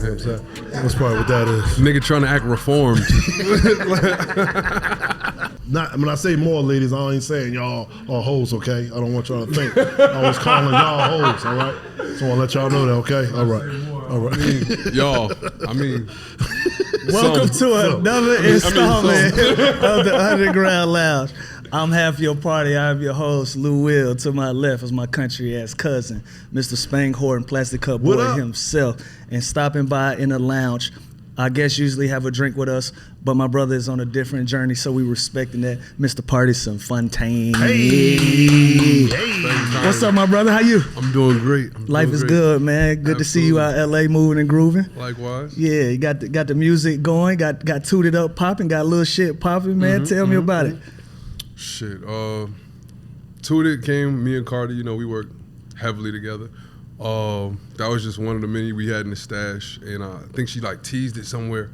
know what I'm saying? That's probably what that is. Nigga trying to act reformed. Not when I say more ladies, I ain't saying y'all are hoes, okay? I don't want y'all to think I was calling y'all hoes, all right? So I want to let y'all know that, okay? All right. Y'all, I mean. Welcome to another installment of the Underground Lounge. I'm half your party. I'm your host, Lou Will. To my left is my country-ass cousin, Mr. Spank, Horton, Plastic Cup Boy himself. And stopping by in the lounge, our guests usually have a drink with us, but my brother is on a different journey, so we respecting that. Mr. Pardison Fontaine. Hey. What's up, my brother? How you? I'm doing great. Life is good, man. Good to see you out LA moving and grooving. Likewise. Yeah, you got the music going, got tooted up popping, got a little shit popping, man. Tell me about it. Shit. Tooted came, me and Cardi, we worked heavily together. That was just one of the many we had in the stash, and I think she like teased it somewhere,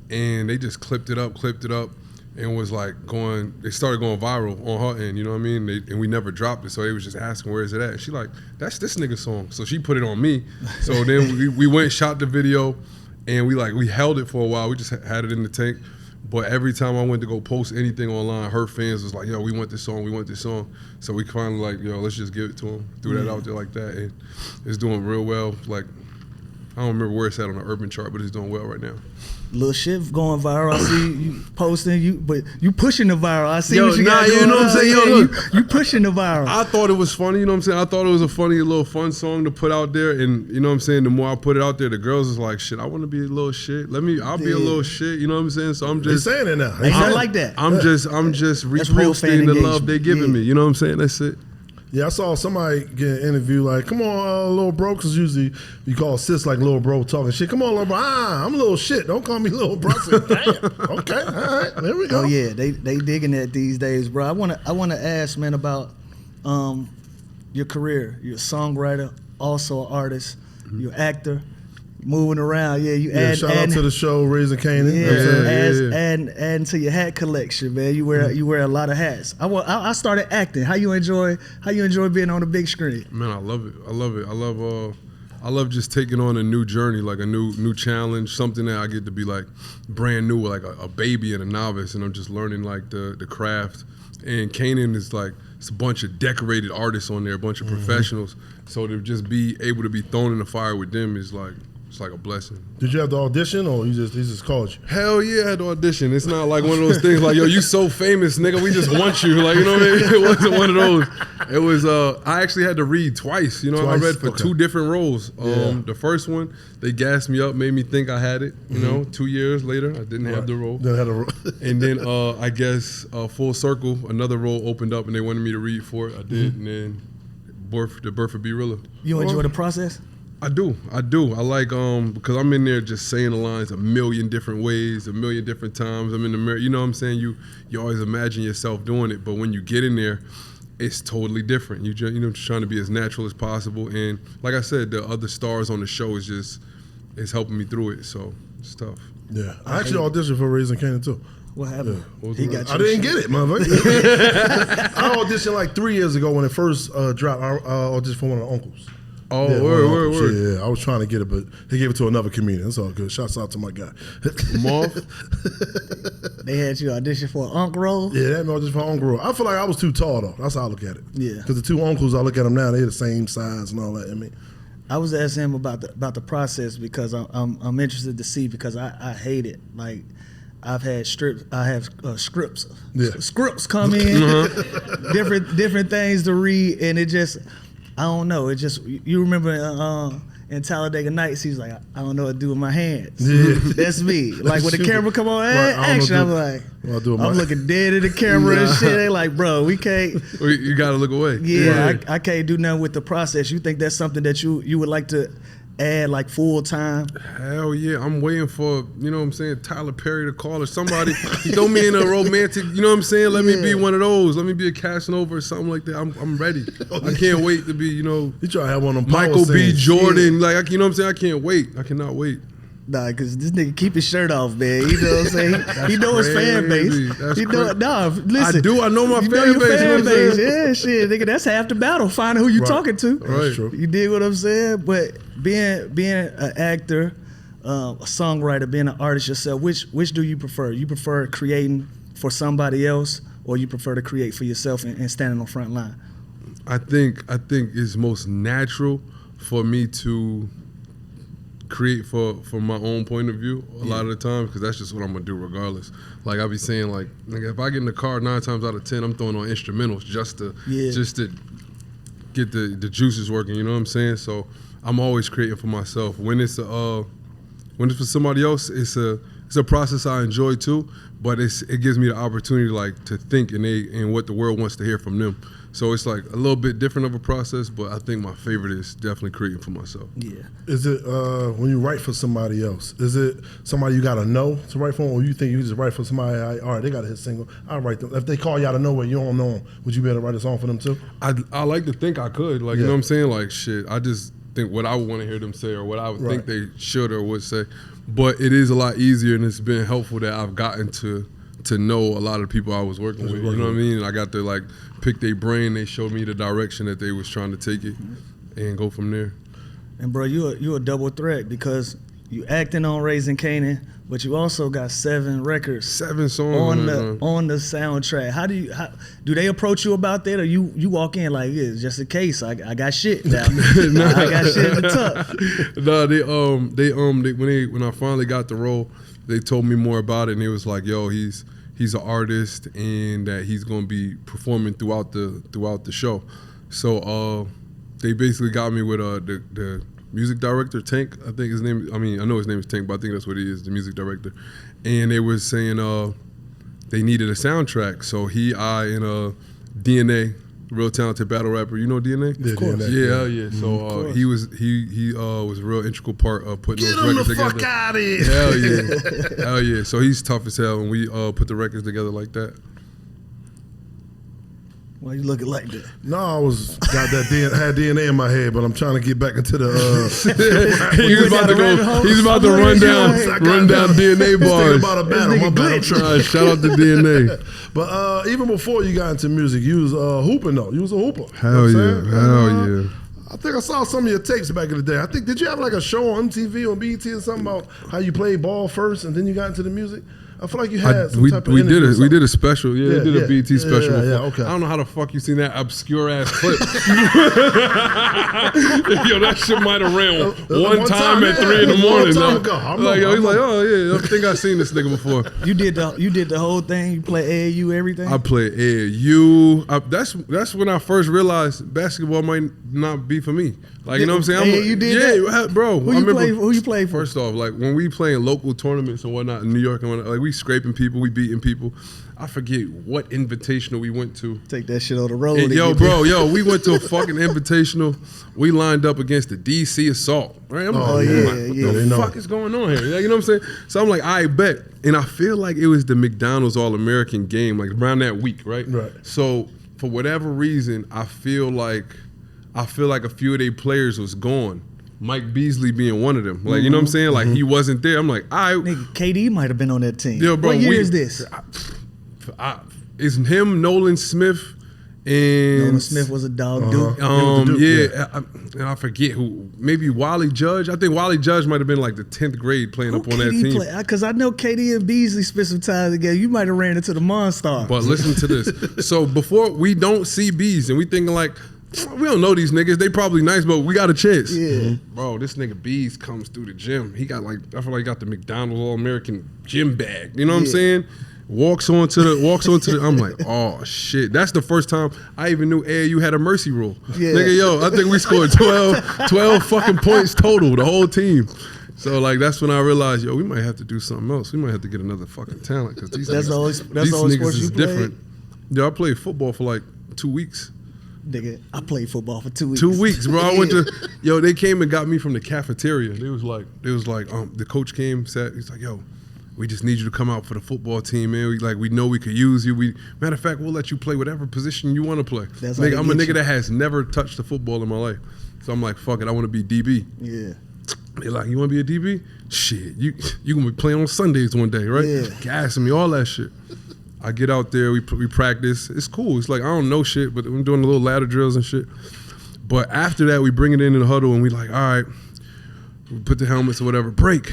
and they just clipped it up, and was like they started going viral on her end, you know what I mean? And we never dropped it, so they was just asking, where is it at? And she like, that's this nigga song. So she put it on me. So then we went, shot the video, and we held it for a while. We just had it in the tank. But every time I went to go post anything online, her fans was like, yo, we want this song. So we finally like, yo, let's just give it to them. Threw that out there like that, and it's doing real well. Like, I don't remember where it's at on the urban chart, but it's doing well right now. Little shit going viral. I see you posting, but you pushing the viral. I see what you got you know what I'm saying? Yo, look, you pushing the viral. I thought it was funny, you know what I'm saying? I thought it was a funny little fun song to put out there, and you know what I'm saying? The more I put it out there, the girls is like, shit, I want to be a little shit. I'll be a little shit, you know what I'm saying? So I'm just saying it now. I like that. I'm just reposting the love they giving me. You know what I'm saying? That's it. Yeah, I saw somebody get an interview like, come on, little bro, because usually you call sis like little bro talking shit. Come on, little bro. I'm a little shit. Don't call me little bro. I said, damn. Okay, all right, there we go. Oh yeah, they digging that these days, bro. I wanna ask, man, about your career. You're a songwriter, also an artist. You're an actor. Moving around, shout out to the show Raising Kanan. And to your hat collection, man. You wear a lot of hats. I started acting. How you enjoy being on the big screen? Man, I love it. I love just taking on a new journey, like a new challenge, something that I get to be like brand new, like a baby and a novice, and I'm just learning like the craft. And Kanan is like, it's a bunch of decorated artists on there, a bunch of professionals. So to just be able to be thrown in the fire with them is like, it's like a blessing. Did you have to audition, or he just called you? Hell yeah, I had to audition. It's not like one of those things like, yo, you so famous, nigga, we just want you. Like, you know what I mean? It wasn't one of those. It was, I actually had to read twice. You know, I read for two different roles. The first one, they gassed me up, made me think I had it. You know, 2 years later, I didn't have the role. And then, I guess, full circle, another role opened up, and they wanted me to read for it. I did, and then the birth of B Rilla. You enjoy the process? I do. I like, because I'm in there just saying the lines a million different ways, a million different times. I'm in the mirror, you know what I'm saying? You always imagine yourself doing it, but when you get in there, it's totally different. You just trying to be as natural as possible. And like I said, the other stars on the show is helping me through it, so it's tough. Yeah. I actually auditioned for Raising Kanan too. What happened? Yeah. I didn't get it, motherfucker. I auditioned like 3 years ago when it first dropped. I auditioned for one of the uncles. Oh, word. Yeah, I was trying to get it, but he gave it to another comedian. That's all good. Shouts out to my guy. Moth? They had you audition for an uncle role? Yeah, they had me audition for an uncle role. I feel like I was too tall, though. That's how I look at it. Yeah. Because the two uncles, I look at them now, they're the same size and all that. I mean, I was asking him about the process because I'm interested to see, because I hate it. Like, I have scripts come in, different things to read, and it just, I don't know. It just, you remember in Talladega Nights, he's like, I don't know what to do with my hands. Yeah. That's me. Like when the camera come on, action, I'm like, I'm looking dead at the camera and shit. They like, bro, we can't. You gotta look away. Yeah, right. I can't do nothing with the process. You think that's something that you would like to add like full time? Hell yeah, I'm waiting for, you know what I'm saying, Tyler Perry to call or somebody. Throw me in a romantic, you know what I'm saying? Let me be one of those. Let me be a Casanova or something like that. I'm ready. I can't wait to be, you know, you try to have one of them Michael B. Jordan. Yeah. Like, you know what I'm saying? I can't wait. I cannot wait. Nah, cause this nigga keep his shirt off, man. You know what I'm saying? He know his fan base. Listen. I do. I know my fan base. Fan base. Yeah, shit, nigga. That's half the battle. Finding who you talking to. Right. You dig what I'm saying? But being an actor, a songwriter, being an artist yourself, which do you prefer? You prefer creating for somebody else, or you prefer to create for yourself and standing on front line? I think it's most natural for me to create for my own point of view a lot of the time, because that's just what I'm gonna do regardless. Like I be saying, like if I get in the car 9 times out of 10, I'm throwing on instrumentals just to get the juices working. You know what I'm saying? So I'm always creating for myself. When it's for somebody else, it's a process I enjoy too. But it gives me the opportunity to think and what the world wants to hear from them. So it's like a little bit different of a process, but I think my favorite is definitely creating for myself. Yeah. Is it when you write for somebody else? Is it somebody you gotta know to write for, or you think you just write for somebody? All right, they got a hit single. I'll write them. If they call you out of nowhere, you don't know them, would you be able to write a song for them too? I like to think I could. You know what I'm saying? Like shit. I just think what I would want to hear them say, or what I would think they should or would say. But it is a lot easier, and it's been helpful that I've gotten to know a lot of the people I was working with. You know what I mean? And I got to pick their brain. They showed me the direction that they was trying to take it, and go from there. And bro, you a double threat, because you acting on Raising Kanan, but you also got 7 records, 7 songs on the soundtrack. How do they approach you about that, or you walk in like, yeah, just in case I got shit now. I got shit in the tuck. No, when I finally got the role, they told me more about it, and it was like, yo, he's an artist, and that he's gonna be performing throughout the show. So they basically got me with the music director, Tank. I think his name. I know his name is Tank, but I think that's what he is, the music director. And they were saying they needed a soundtrack, so I and DNA, real talented battle rapper. You know DNA? Yeah, of course. Yeah. So he was a real integral part of putting those records together. Get him the fuck out of here! Hell yeah! So he's tough as hell, and we put the records together like that. Why you looking like that? No, I had DNA in my head, but I'm trying to get back into the. He's about to run down DNA bars. About a battle, my battle. Shout out to DNA. But even before you got into music, you was hooping though. You was a hooper. Hell yeah. I think I saw some of your tapes back in the day. Did you have a show on MTV or BET or something about how you played ball first and then you got into the music? I feel like you had some type of we did a special. Yeah, they did a BET special. Yeah, okay. I don't know how the fuck you seen that obscure ass clip. Yo, that shit might have ran one time at 3 in the morning. He's like, oh yeah, I think I've seen this nigga before. You did the whole thing. You play AAU, everything. I play AAU. That's when I first realized basketball might not be for me. You know what I'm saying? You did that? Bro. Who you play for? First off, when we play in local tournaments and whatnot in New York and whatnot, we scraping people, we beating people. I forget what invitational we went to. Take that shit on the road. And we went to a fucking invitational. We lined up against the DC Assault. Right? What the fuck is going on here? You know what I'm saying? So I'm like, I bet. And I feel like it was the McDonald's All-American game, around that week, right? Right. So for whatever reason, I feel like a few of their players was gone. Mike Beasley being one of them. You know what I'm saying? He wasn't there. I'm like, nigga, KD might have been on that team. Yo, bro, what year is this? It's him, Nolan Smith, and Nolan Smith was a dog dude. And I forget who. Maybe Wally Judge. I think Wally Judge might have been the 10th grade playing up on that team. Because I know KD and Beasley spent some time together. You might have ran into the Monstars. But listen to this. So before we don't see Bees, and we thinking we don't know these niggas. They probably nice, but we got a chance. Yeah. Bro, this nigga Bees comes through the gym. He got I feel like he got the McDonald's All-American gym bag. You know what I'm saying? Walks onto the. I'm like, oh shit. That's the first time I even knew AAU had a mercy rule. Yeah. Nigga, I think we scored 12 fucking points total, the whole team. So that's when I realized, we might have to do something else. We might have to get another fucking talent, because these niggas is different. Yeah, I played football for 2 weeks. Nigga, I played football for 2 weeks. 2 weeks, bro. I went to, they came and got me from the cafeteria. They was like, the coach came, sat, he's like, yo, we just need you to come out for the football team, man. We know we could use you. Matter of fact, we'll let you play whatever position you want to play. Nigga, I'm a nigga that has never touched the football in my life. So I'm like, fuck it, I want to be DB. Yeah. They're like, you want to be a DB? Shit, you gonna be playing on Sundays one day, right? Yeah. Gassing me, all that shit. I get out there, we practice. It's cool. It's I don't know shit, but I'm doing the little ladder drills and shit. But after that, we bring it in the huddle, and we all right, we put the helmets or whatever, break.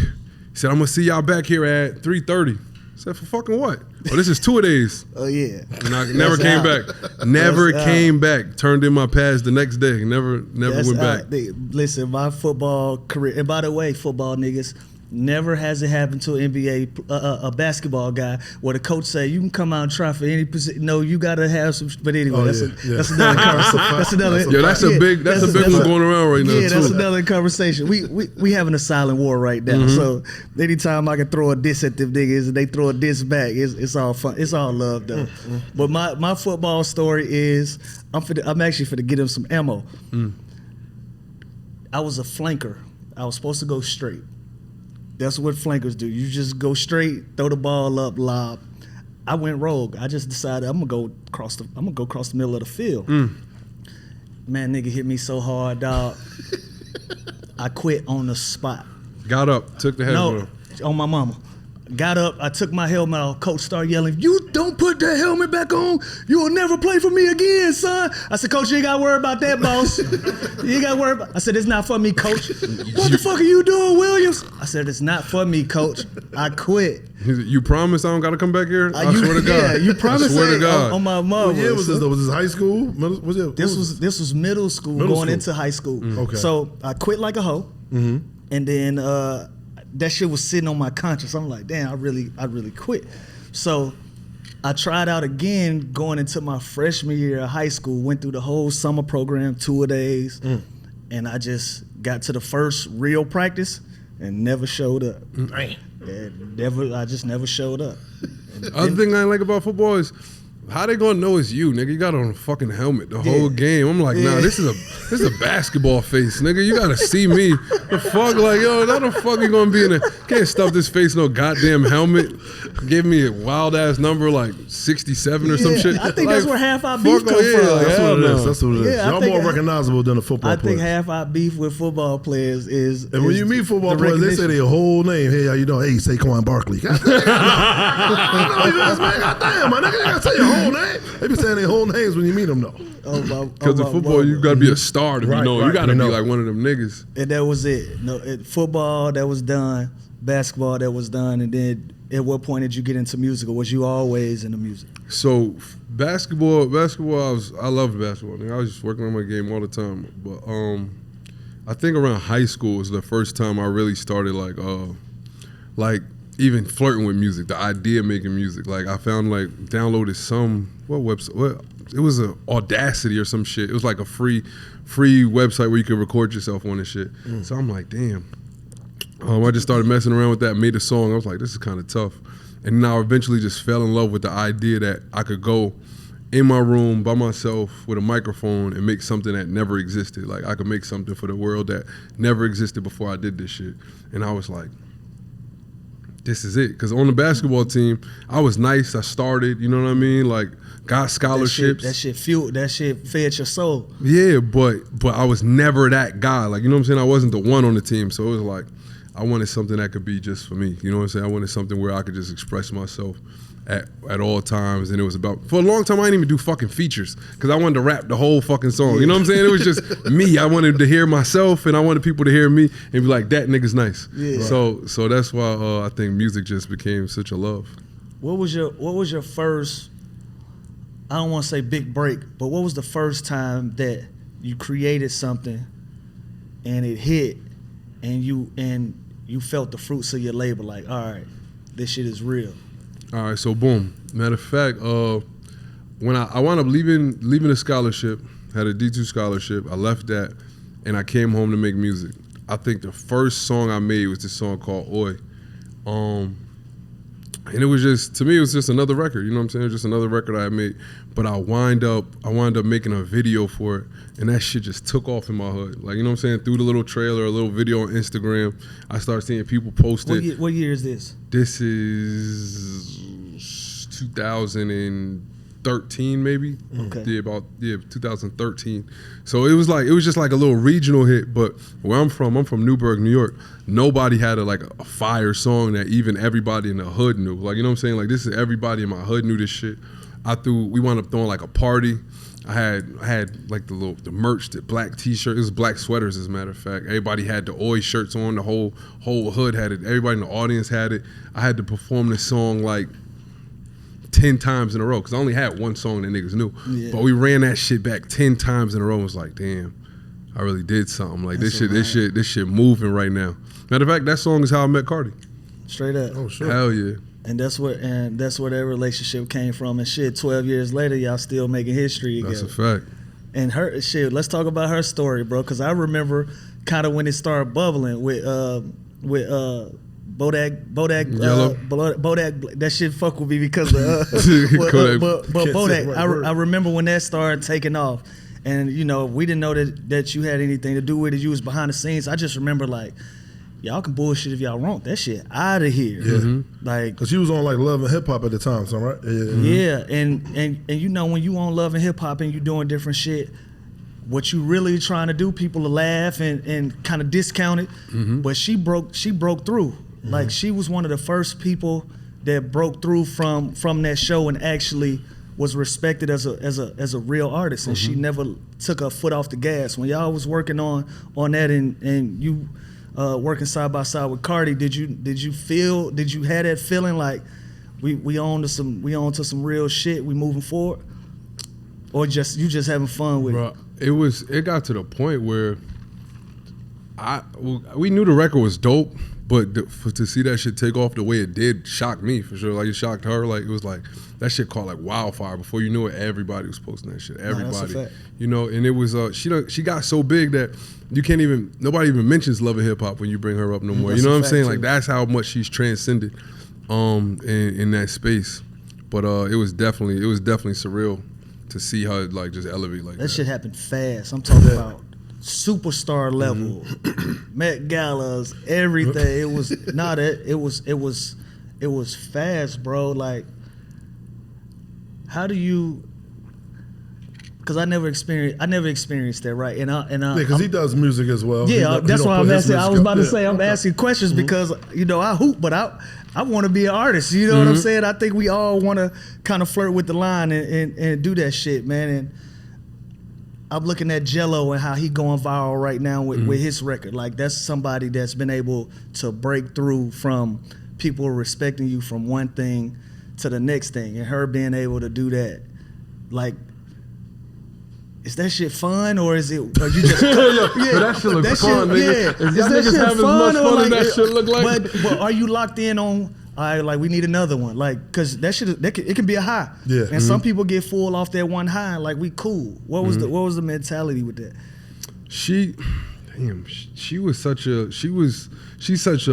He said, I'm gonna see y'all back here at 3:30. I said, for fucking what? Oh, this is 2 days. Oh yeah. And I never came back. Never came back. Turned in my pass the next day. Never went back. Listen, my football career, and by the way, football niggas, never has it happened to an NBA, a basketball guy, where the coach say, you can come out and try for any position. No, you got to have some, but anyway, that's another conversation. That's a big one going around right now, yeah, that's another conversation. We having a silent war right now. So anytime I can throw a diss at them niggas and they throw a diss back, it's all fun. It's all love though. But my football story is, I'm actually finna get him some ammo. I was a flanker. I was supposed to go straight. That's what flankers do. You just go straight, throw the ball up, lob. I went rogue. I just decided I'm gonna go across the middle of the field. Man, nigga hit me so hard, dog. I quit on the spot. Got up, took the helmet off. On my mama. Got up, I took my helmet off. Coach started yelling, you don't put that helmet back on, you will never play for me again, son. I said, Coach, you ain't got to worry about that, boss. You ain't got to worry about I said, it's not for me, Coach. What the fuck are you doing, Williams? I said, it's not for me, Coach. I quit. You promise I don't got to come back here? I swear to God. Yeah, you promised. I swear to God. On my mother. What year was this though? Was this high school? This was middle school, going into high school. Okay. So I quit like a hoe, and then that shit was sitting on my conscience. I'm like, damn, I really quit. So I tried out again going into my freshman year of high school, went through the whole summer program, 2-a-days, and I just got to the first real practice and never showed up. I just never showed up. The other thing I like about football is, how they gonna know it's you, nigga? You got on a fucking helmet the whole game. I'm like, nah, this is a basketball face, nigga. You gotta see me. The fuck, like, yo, how the fuck you gonna be in there? Can't stuff this face no goddamn helmet. Give me a wild ass number like 67 or some shit. I think like, that's where half our beef come from. That's what it is. That's what it is. Yeah, y'all more recognizable than a football player. I think half our beef with football players is. And when you meet football players, they say their whole name. Hey, how you doing? Hey, Saquon Barkley. Goddamn, my nigga, you gotta say your whole name. They be saying their whole names when you meet them though. Because in football, you gotta be a star to be known. You gotta be like one of them niggas. And that was it. No, football, that was done. Basketball, that was done. And then at what point did you get into music, or was you always into music? So basketball, I loved basketball. I was just working on my game all the time. But I think around high school was the first time I really started like even flirting with music, the idea of making music. Like I found downloaded some website. It was a Audacity or some shit. It was like a free website where you could record yourself on and shit. So I'm like, damn. I just started messing around with that, made a song. I was like, this is kind of tough. And now I eventually just fell in love with the idea that I could go in my room by myself with a microphone and make something that never existed. Like I could make something for the world that never existed before I did this shit. And I was like, this is it. Because on the basketball team, I was nice. I started, you know what I mean? Like, got scholarships. That shit fed your soul. Yeah, but I was never that guy. Like, you know what I'm saying? I wasn't the one on the team. So it was like, I wanted something that could be just for me. You know what I'm saying? I wanted something where I could just express myself at all times. And it was about, for a long time, I didn't even do fucking features because I wanted to rap the whole fucking song. You know what I'm saying? It was just me. I wanted to hear myself and I wanted people to hear me and be like, that nigga's nice. Yeah. So that's why I think music just became such a love. What was your first, I don't want to say big break, but what was the first time that you created something and it hit and you felt the fruits of your labor, like, all right, this shit is real? All right, so boom. Matter of fact, when I wound up leaving the scholarship, had a D2 scholarship, I left that, and I came home to make music. I think the first song I made was this song called Oi. And it was just, to me, it was just another record, you know what I'm saying? It was just another record I had made. But I wind up making a video for it, and that shit just took off in my hood. Like, you know what I'm saying? Through the little trailer, a little video on Instagram, I started seeing people post it. What year is this? This is 2013, maybe. Okay. Yeah, 2013. So it was just like a little regional hit. But where I'm from Newburgh, New York. Nobody had a fire song that even everybody in the hood knew. Like, you know what I'm saying? Like, this is everybody in my hood knew this shit. we wound up throwing like a party. I had like the merch, the black t-shirt. It was black sweaters, as a matter of fact. Everybody had the Oi shirts on. The whole hood had it. Everybody in the audience had it. I had to perform this song like 10 times in a row because I only had one song that niggas knew. Yeah. But we ran that shit back 10 times in a row. And was like, damn, I really did something. Like this shit moving right now. Matter of fact, that song is how I met Cardi. Straight up. Oh sure. Hell yeah. And that's where that relationship came from. And shit, 12 years later, y'all still making history together. That's a fact. And her shit, let's talk about her story, bro. Because I remember kind of when it started bubbling with Bodak, that shit fuck with me because of but Bodak. I remember when that started taking off, and you know we didn't know that you had anything to do with it. You was behind the scenes. I just remember like, y'all can bullshit if y'all want that shit out of here. Yeah. Mm-hmm. Like, cause she was on like Love and Hip Hop at the time, so right? Yeah, and you know when you on Love and Hip Hop and you doing different shit, what you really trying to do, people will laugh and kind of discount it. Mm-hmm. But she broke through. Mm-hmm. Like she was one of the first people that broke through from that show and actually was respected as a real artist. And she never took her foot off the gas. When y'all was working on that and you working side by side with Cardi, did you have that feeling like we on to some real shit, we moving forward? Or you just having fun with it? It got to the point where we knew the record was dope, but to see that shit take off the way it did shocked me for sure. Like it shocked her. Like it was like that shit caught like wildfire. Before you knew it, everybody was posting that shit. Everybody, that's a fact. You know. And it was she got so big that nobody even mentions Love and Hip Hop when you bring her up no more. You know what I'm saying? Too. Like that's how much she's transcended in that space. But it was definitely surreal to see her like just elevate like that. That shit happened fast. I'm talking about superstar level, Met Galas, everything. It was it was fast, bro. Like, how do you? Because I never experienced that, right? And because he does music as well. Yeah, that's why I'm asking. I was about to say I'm asking questions because you know I hoop, but I want to be an artist. You know what I'm saying? I think we all want to kind of flirt with the line and do that shit, man. And I'm looking at Jello and how he going viral right now with his record. Like that's somebody that's been able to break through from people respecting you from one thing to the next thing, and her being able to do that, like. Is that shit fun or is it? Or you just that shit look fun, nigga. Yeah. If y'all niggas have as much fun as that shit look like. But are you locked in on? Like we need another one, like because it can be a high. Yeah. And some people get full off that one high. Like we cool. What was the mentality with that? She's such a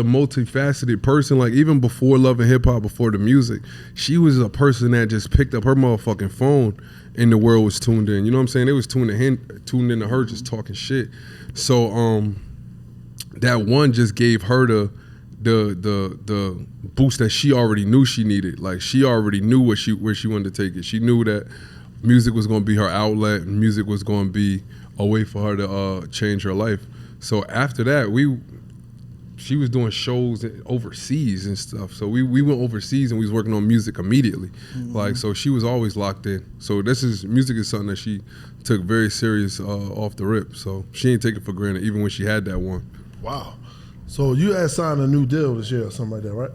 multifaceted person. Like even before Love and Hip Hop, before the music, she was a person that just picked up her motherfucking phone and the world was tuned in. You know what I'm saying? It was tuned into her just talking shit. So that one just gave her the boost that she already knew she needed. Like she already knew where she wanted to take it. She knew that music was going to be her outlet and music was going to be a way for her to change her life. So after that, she was doing shows overseas and stuff. So we went overseas and we was working on music immediately. Like, so she was always locked in. So music is something that she took very serious off the rip. So she ain't take it for granted, even when she had that one. Wow. So you had signed a new deal this year or something like that, right?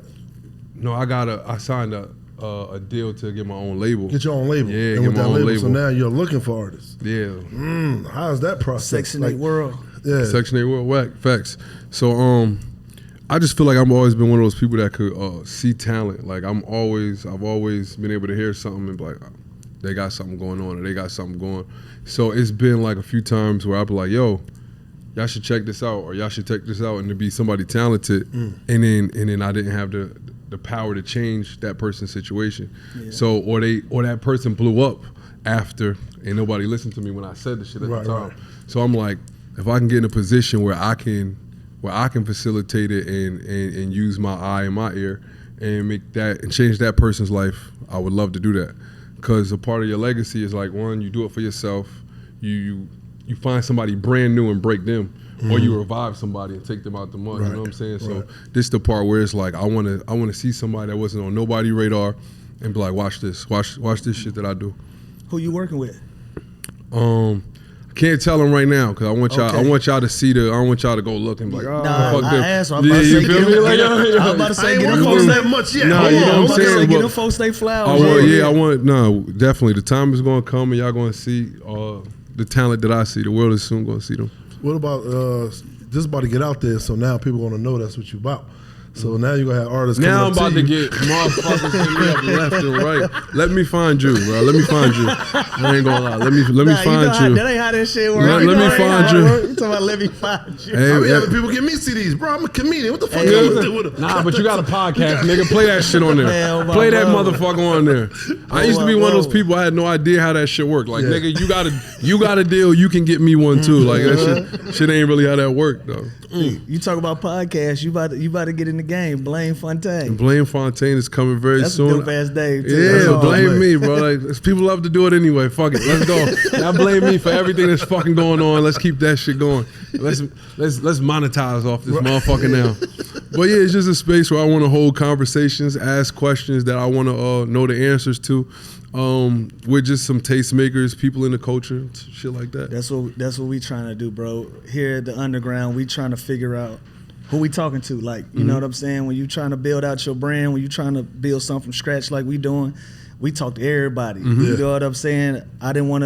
No, I signed a deal to get my own label. Get your own label. Yeah, and get with my that own label. So now you're looking for artists. Yeah. How's that process? Section 8 world. Yeah. Section 8 world, whack, facts. So I just feel like I've always been one of those people that could see talent. Like I've always been able to hear something and be like, they got something going on or they got something going. So it's been like a few times where I'll be like, yo, y'all should check this out or y'all should check this out, and to be somebody talented, and then I didn't have the power to change that person's situation. Yeah. So or that person blew up after and nobody listened to me when I said the shit at the time. Right. So I'm like, if I can get in a position where I can facilitate it and use my eye and my ear and make that and change that person's life, I would love to do that. Because a part of your legacy is like, one, you do it for yourself, you find somebody brand new and break them, or you revive somebody and take them out the mud. You know what I'm saying? So this is the part where it's like I want to see somebody that wasn't on nobody's radar, and be like, watch this shit that I do. Who you working with? I can't tell them right now because I want y'all. Okay. I want y'all to see the. I don't want y'all to go look and be like, oh, Nah, fuck them. I asked. I'm about to say, you feel me? Like, I'm about to say, get them folks that much yet. Nah, you know what I'm saying? Get them folks they flowers. I want. No, definitely. The time is going to come and y'all going to see the talent that I see. The world is soon going to see them. What about this is about to get out there, so now people going to know that's what you about. So now you're going to have artists coming Now I'm up about to you. get motherfuckers hitting me up left and right. Let me find you, bro. Let me find you. I ain't gonna lie. Let me find you. That ain't how that shit works. Let me find you. You talking about let me find you. Hey, I be having people give me CDs, bro. I'm a comedian. What the fuck I'm gonna do with them? Nah, but you got a podcast, nigga. Play that shit on there. Man, Play that bro. motherfucker on there. I used to be one of those people. I had no idea how that shit worked. Like, nigga, you got a deal. You can get me one too. Like that shit ain't really how that worked though. You talk about podcasts. You about to get in the game. Blame Fontaine. And Blame Fontaine is coming very That's soon. a dope ass name too. Yeah, blame man. me, bro. Like, people love to do it anyway. Fuck it, let's go. Now blame me for everything that's fucking going on. Let's keep that shit going. Let's monetize off this motherfucker now. But yeah, it's just a space where I want to hold conversations, ask questions that I want to know the answers to. We're just some tastemakers, people in the culture, shit like that. That's what we trying to do, bro. Here at the underground, we trying to figure out who we talking to. Like, you know what I'm saying? When you trying to build out your brand, when you trying to build something from scratch like we doing, we talk to everybody. You know what I'm saying? I didn't want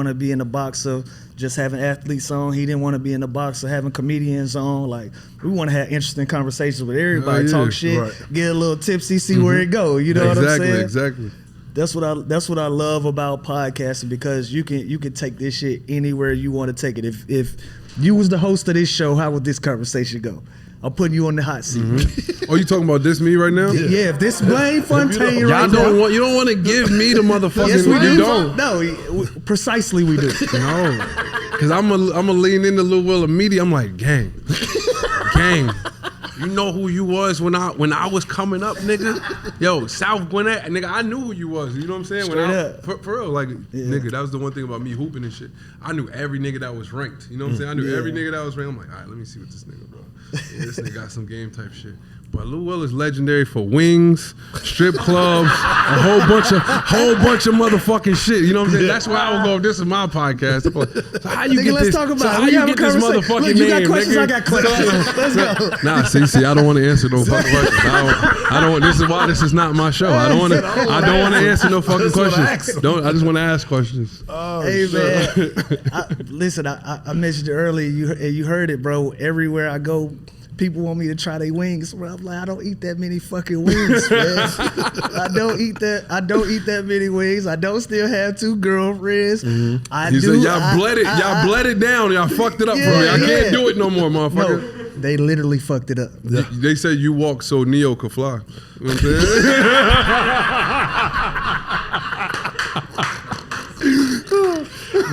to be in the box of just having athletes on. He didn't want to be in the box of having comedians on. Like, we want to have interesting conversations with everybody, talk shit, get a little tipsy, see where it go. You know what I'm saying? Exactly. That's what I love about podcasting, because you can take this shit anywhere you want to take it. If you was the host of this show, how would this conversation go? I'm putting you on the hot seat. Oh, you talking about this me right now? Yeah, if this Blame Fontaine right Y'all now. you don't want to give me the motherfucking. Yes, we do. You don't. No, precisely we do. No, because I'm a lean into Lil Will immediately. I'm like, gang. You know who you was when I was coming up, nigga. Yo, South Gwinnett, nigga, I knew who you was. You know what I'm saying? Straight up. For real, like, nigga, that was the one thing about me hooping and shit. I knew every nigga that was ranked. You know what I'm saying? I knew every nigga that was ranked. I'm like, all right, let me see what this nigga, bro. Yeah, this nigga got some game type shit. But Lil Will is legendary for wings, strip clubs, a whole bunch of motherfucking shit. You know what I'm saying? That's why I would go, this is my podcast. So how you Nigga, get let's this? talk about So it. how We you have a get this conversation. motherfucking Look, you got name, questions, nigga? I got questions. Let's go. Nah, see, I don't want to answer no fucking questions. I don't want. This is why this is not my show. I don't want to answer no fucking questions. I just want to ask questions. Hey man, listen, I mentioned it earlier. You heard it, bro. Everywhere I go, people want me to try their wings. Bro, I'm like, I don't eat that many fucking wings, man. I don't eat that many wings. I don't still have 2 girlfriends. He said, y'all bled it down. Y'all fucked it up for me. I can't do it no more, motherfucker. No, they literally fucked it up. They said you walk so Neo could fly. You know what I'm saying?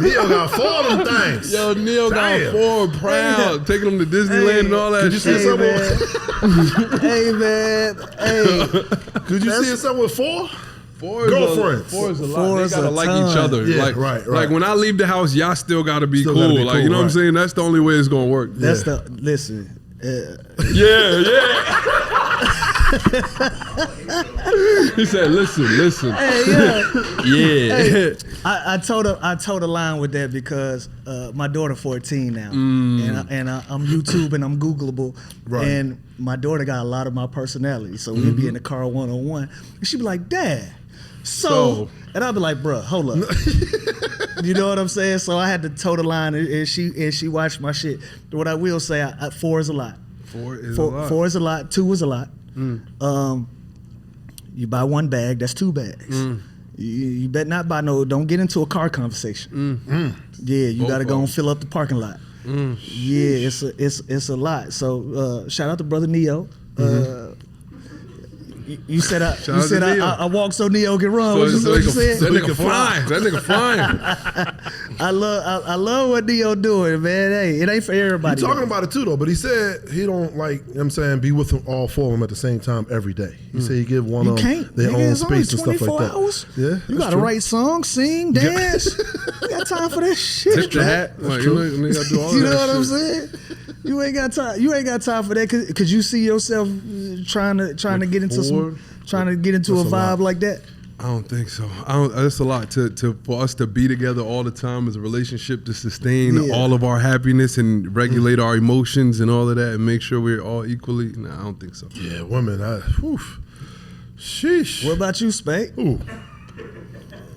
Neo got 4 of them things. Yo, Neo got 4 proud, taking them to Disneyland and all that Could you see shit. Hey man, Could you see something with 4? 4 is Girlfriends. 4 is a lot. Four They is gotta a like ton. each other. Yeah, like, right. Like when I leave the house, y'all still gotta be Still cool. gotta be Like, cool, you know what I'm right. saying? That's the only way it's gonna work. that's listen. Yeah. He said, listen. Hey, yeah. Yeah. I told a line with that because my daughter 14 now, and I'm YouTube and I'm Googleable, and my daughter got a lot of my personality. So we'd be in the car one-on-one, and she'd be like, "Dad, so," and I'd be like, "Bruh, hold up." You know what I'm saying? So I had to toe the line, and she watched my shit. What I will say, 4 is a lot. 4 is a lot. 4 is a lot. 2 is a lot. You buy 1 bag, that's 2 bags. You better not buy don't get into a car conversation. Yeah, you gotta go and fill up the parking lot. Yeah, it's a lot. So shout out to brother Neo. You said I walk so Neo can run. What you said? That nigga flying. I love what Neo doing, man. Hey, it ain't for everybody. He's talking about it too though, but he said he don't like, you know what I'm saying, be with them all 4 of them at the same time every day. He said he give one You of can't. them their own It's only space and stuff like 24 that. hours. Yeah, You gotta write songs, sing, dance. You got time for that shit. Tip the hat. Like, you gotta do all You that know what I'm shit. saying? You ain't got time. You ain't got time for that. Cause you see yourself trying to get into That's a vibe lot. like that. I don't think so. That's a lot for us to be together all the time as a relationship to sustain all of our happiness and regulate our emotions and all of that and make sure we're all equally. Nah, I don't think so. Yeah, women. Sheesh. What about you, Spank? Ooh.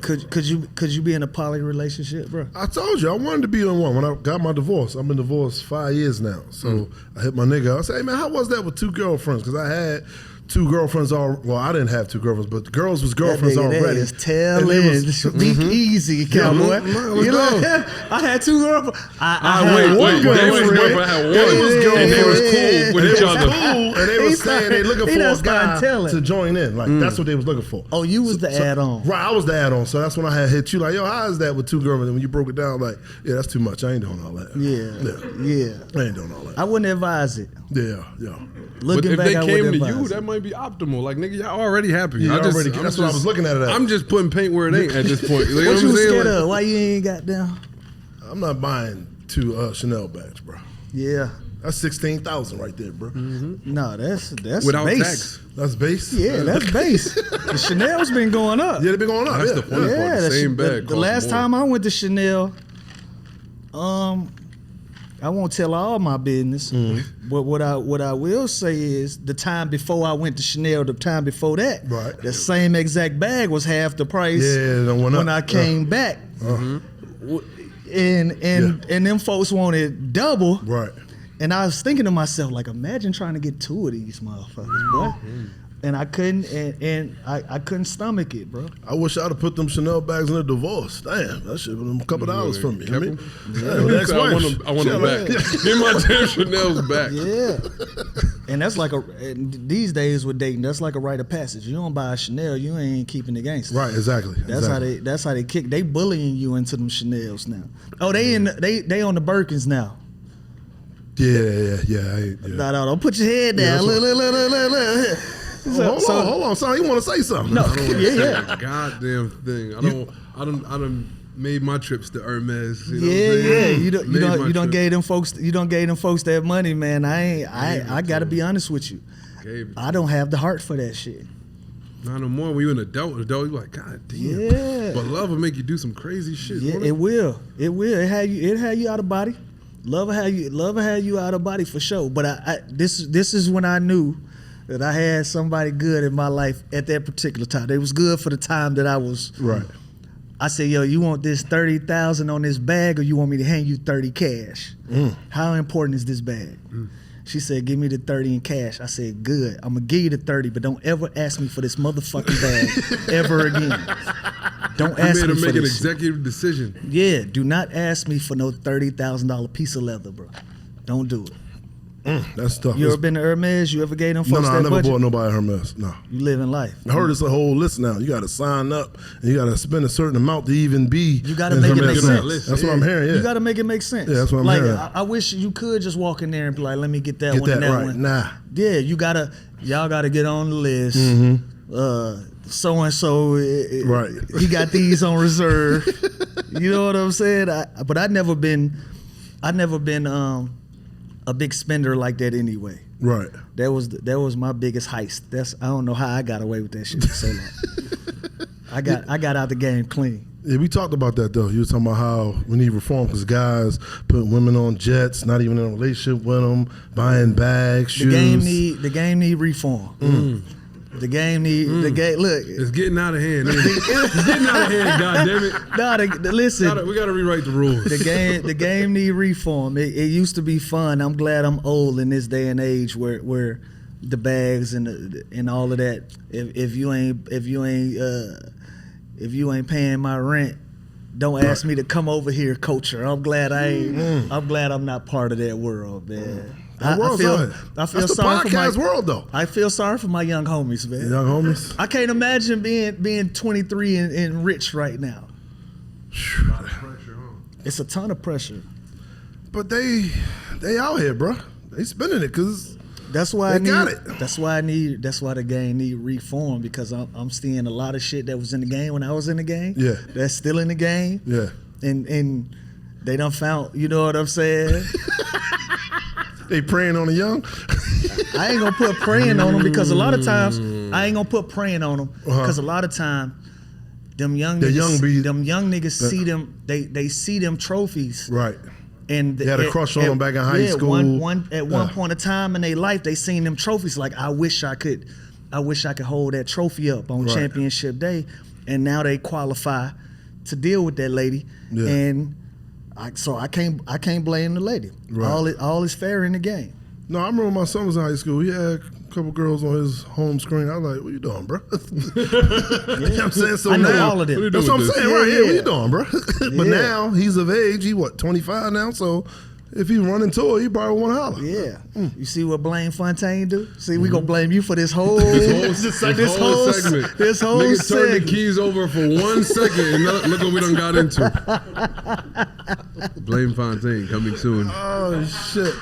Could you be in a poly relationship, bro? I told you I wanted to be in one when I got my divorce. I've been divorced 5 years now. So I hit my nigga. I said, hey man, how was that with 2 girlfriends? Because I had 2 girlfriends well, I didn't have 2 girlfriends, but the girls was girlfriends already. That is telling. Speak easy, cowboy. You know, I had 2 girlfriends. I had one girlfriend. I had one. And they was cool with each other. Cool, and they was saying they looking for a guy to join in. Like that's what they was looking for. Oh, you was the add-on. Right, I was the add-on. So that's when I had hit you like, yo, how is that with 2 girlfriends? And when you broke it down, like, yeah, that's too much. I ain't doing all that. Yeah. I ain't doing all that. I wouldn't advise it. Yeah. Looking but if back, they came to you, that might be optimal. Like, nigga, y'all already happy. Yeah, that's what I was looking at it as. I'm just putting paint where it ain't at this point. Like, what you scared of? Why you ain't got down? I'm not buying 2 Chanel bags, bro. Yeah. That's 16,000 right there, bro. Mm-hmm. No, that's without base. tax. That's base. Yeah, that's base. The Chanel's been going up. Yeah, they've been going up. That's the funny part. The same bag. The last time I went to Chanel, I won't tell all my business, but what I will say is the time before I went to Chanel, the time before that, the same exact bag was half the price when I came back. And them folks wanted double. Right. And I was thinking to myself, like, imagine trying to get 2 of these motherfuckers, boy. And I couldn't, and I couldn't stomach it, bro. I wish I'd have put them Chanel bags in a divorce. Damn, that should have been a couple dollars from me. I want them back. Get my damn Chanel's back. Yeah. And that's like these days with dating, that's like a rite of passage. You don't buy a Chanel, you ain't keeping the gangster. Right, exactly. That's how they kick. They bullying you into them Chanels now. Oh, they on the Birkins now. Yeah. No, don't put your head down. Look. Hold on, son. You want to say something? No, I don't want to say a goddamn thing. I done made my trips to Hermes. You know You don't gave them folks that money, man. I gotta be honest with you. I don't have the heart for that shit. Not no more. When you're an adult, you're like, God damn. Yeah. But love will make you do some crazy shit. Yeah, it will. It had you out of body. Love will have you out of body for sure. But this is when I knew that I had somebody good in my life at that particular time. They was good for the time that I was. Right. I said, yo, you want this 30,000 on this bag, or you want me to hand you 30 cash? How important is this bag? She said, give me the 30 in cash. I said, good. I'm gonna give you the 30, but don't ever ask me for this motherfucking bag ever again. Don't ask me for this. You made her make an executive decision. Yeah, do not ask me for no $30,000 piece of leather, bro. Don't do it. That's tough. You ever been to Hermes? You ever gave them folks that I never budget? bought nobody Hermes. No. You live in life. I heard it's a whole list now. You got to sign up and you got to spend a certain amount to even be. You got to make it make sense. That's what I'm hearing. Yeah. You got to make it make sense. Yeah, that's what I'm hearing. I wish you could just walk in there and be like, let me get that one and that right. one. Nah. Yeah, y'all got to get on the list. So and so, right? He got these on reserve. You know what I'm saying? But I've never been a big spender like that anyway. Right. That was my biggest heist. I don't know how I got away with that shit for so long. I got out the game clean. Yeah, we talked about that though. You were talking about how we need reform because guys putting women on jets, not even in a relationship with them, buying bags, shoes. The game need reform. The game need look. It's getting out of hand. It's getting out of hand. God damn it. Listen. We gotta rewrite the rules. The game need reform. It used to be fun. I'm glad I'm old in this day and age where the bags and all of that. If you ain't paying my rent, don't ask me to come over here, culture. I'm glad I'm not part of that world, man. I feel That's sorry the for my world, though. I feel sorry for my young homies, man. Young homies. I can't imagine being 23 and rich right now. A lot of pressure, huh? It's a ton of pressure. But they out here, bro. They spending it because that's why got it. That's why the game need reform because I'm seeing a lot of shit that was in the game when I was in the game. Yeah. That's still in the game. Yeah. And they done found, you know what I'm saying? They preying on the young? I ain't gonna put praying on them because a lot of times I ain't gonna put praying on them because a lot of time them young niggas see them. They see them trophies. Right. And they had a crush on them back in high school. At one point of time in their life, they seen them trophies. Like, I wish I could hold that trophy up on championship day. And now they qualify to deal with that lady. Yeah. And I can't blame the lady. Right. All is fair in the game. No, I remember my son was in high school. He had a couple girls on his home screen. I was like, what you doing, bro? You know what I'm saying? So I know now, all of them. That's what I'm saying, right here. What you doing, bro? But now he's of age. He 25 now? So if he run into her, he probably want to holler. Yeah. You see what Blame Fontaine do? See, we gonna blame you for this whole segment. This whole Nigga segment. turned the keys over for 1 second, and look what we done got into. Blame Fontaine coming soon. Oh shit.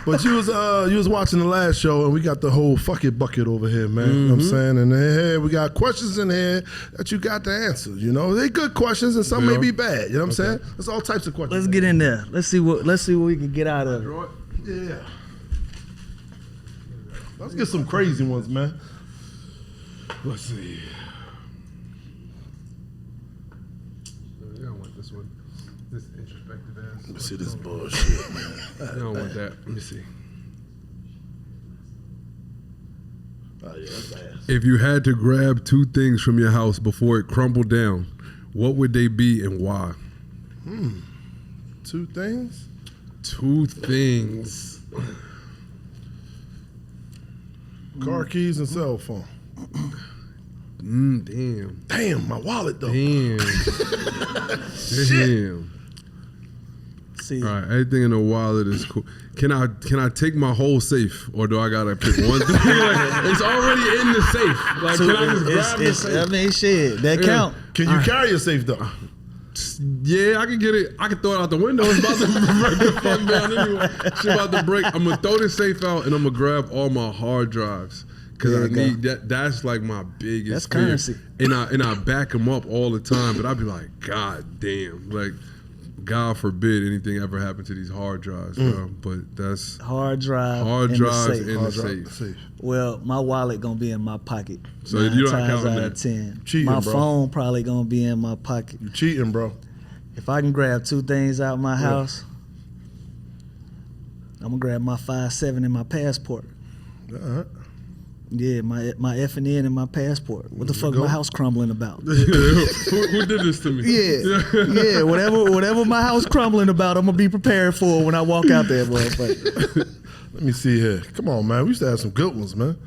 But you was watching the last show, and we got the whole fuck it bucket over here, man. You know what I'm saying? And hey, we got questions in here that you got to answer. You know, they good questions, and some may be bad. You know what I'm saying? There's all types of questions. Let's get in there. Let's see what we can get out of it. Yeah. Let's get some crazy ones, man. Let's see. Yeah, I want this one. This introspective ass. Let's see this bullshit, man. I don't want that. Let me see. Oh, yeah, that's ass. If you had to grab 2 things from your house before it crumbled down, what would they be and why? 2 things? 2 things. Car keys and cell phone. Damn. Damn, my wallet though. Damn. Damn. See. All right, everything in the wallet is cool. Can I take my whole safe, or do I gotta pick one thing? Like, it's already in the safe. Like, can I just grab the safe? I mean, shit, that count. Can you carry your safe though? Yeah, I can get it. I can throw it out the window. It's about to break the fuck down anyway. Shit about to break. I'm gonna throw this safe out, and I'm gonna grab all my hard drives. Cause I need that. That's like my biggest. That's currency. And I back them up all the time. But I'd be like, God damn, like, God forbid anything ever happened to these hard drives, bro. But that's hard drives in the safe. Well, my wallet gonna be in my pocket. So you don't times count out that. of 10. Cheating, my bro. phone probably gonna be in my pocket. You cheating, bro. If I can grab 2 things out of my house, I'm gonna grab my 5.7 and my passport. Yeah, my F and N and my passport. What the fuck my house crumbling about? Who did this to me? Yeah, whatever my house crumbling about, I'm gonna be prepared for when I walk out there, motherfucker. Let me see here. Come on, man. We used to have some good ones, man.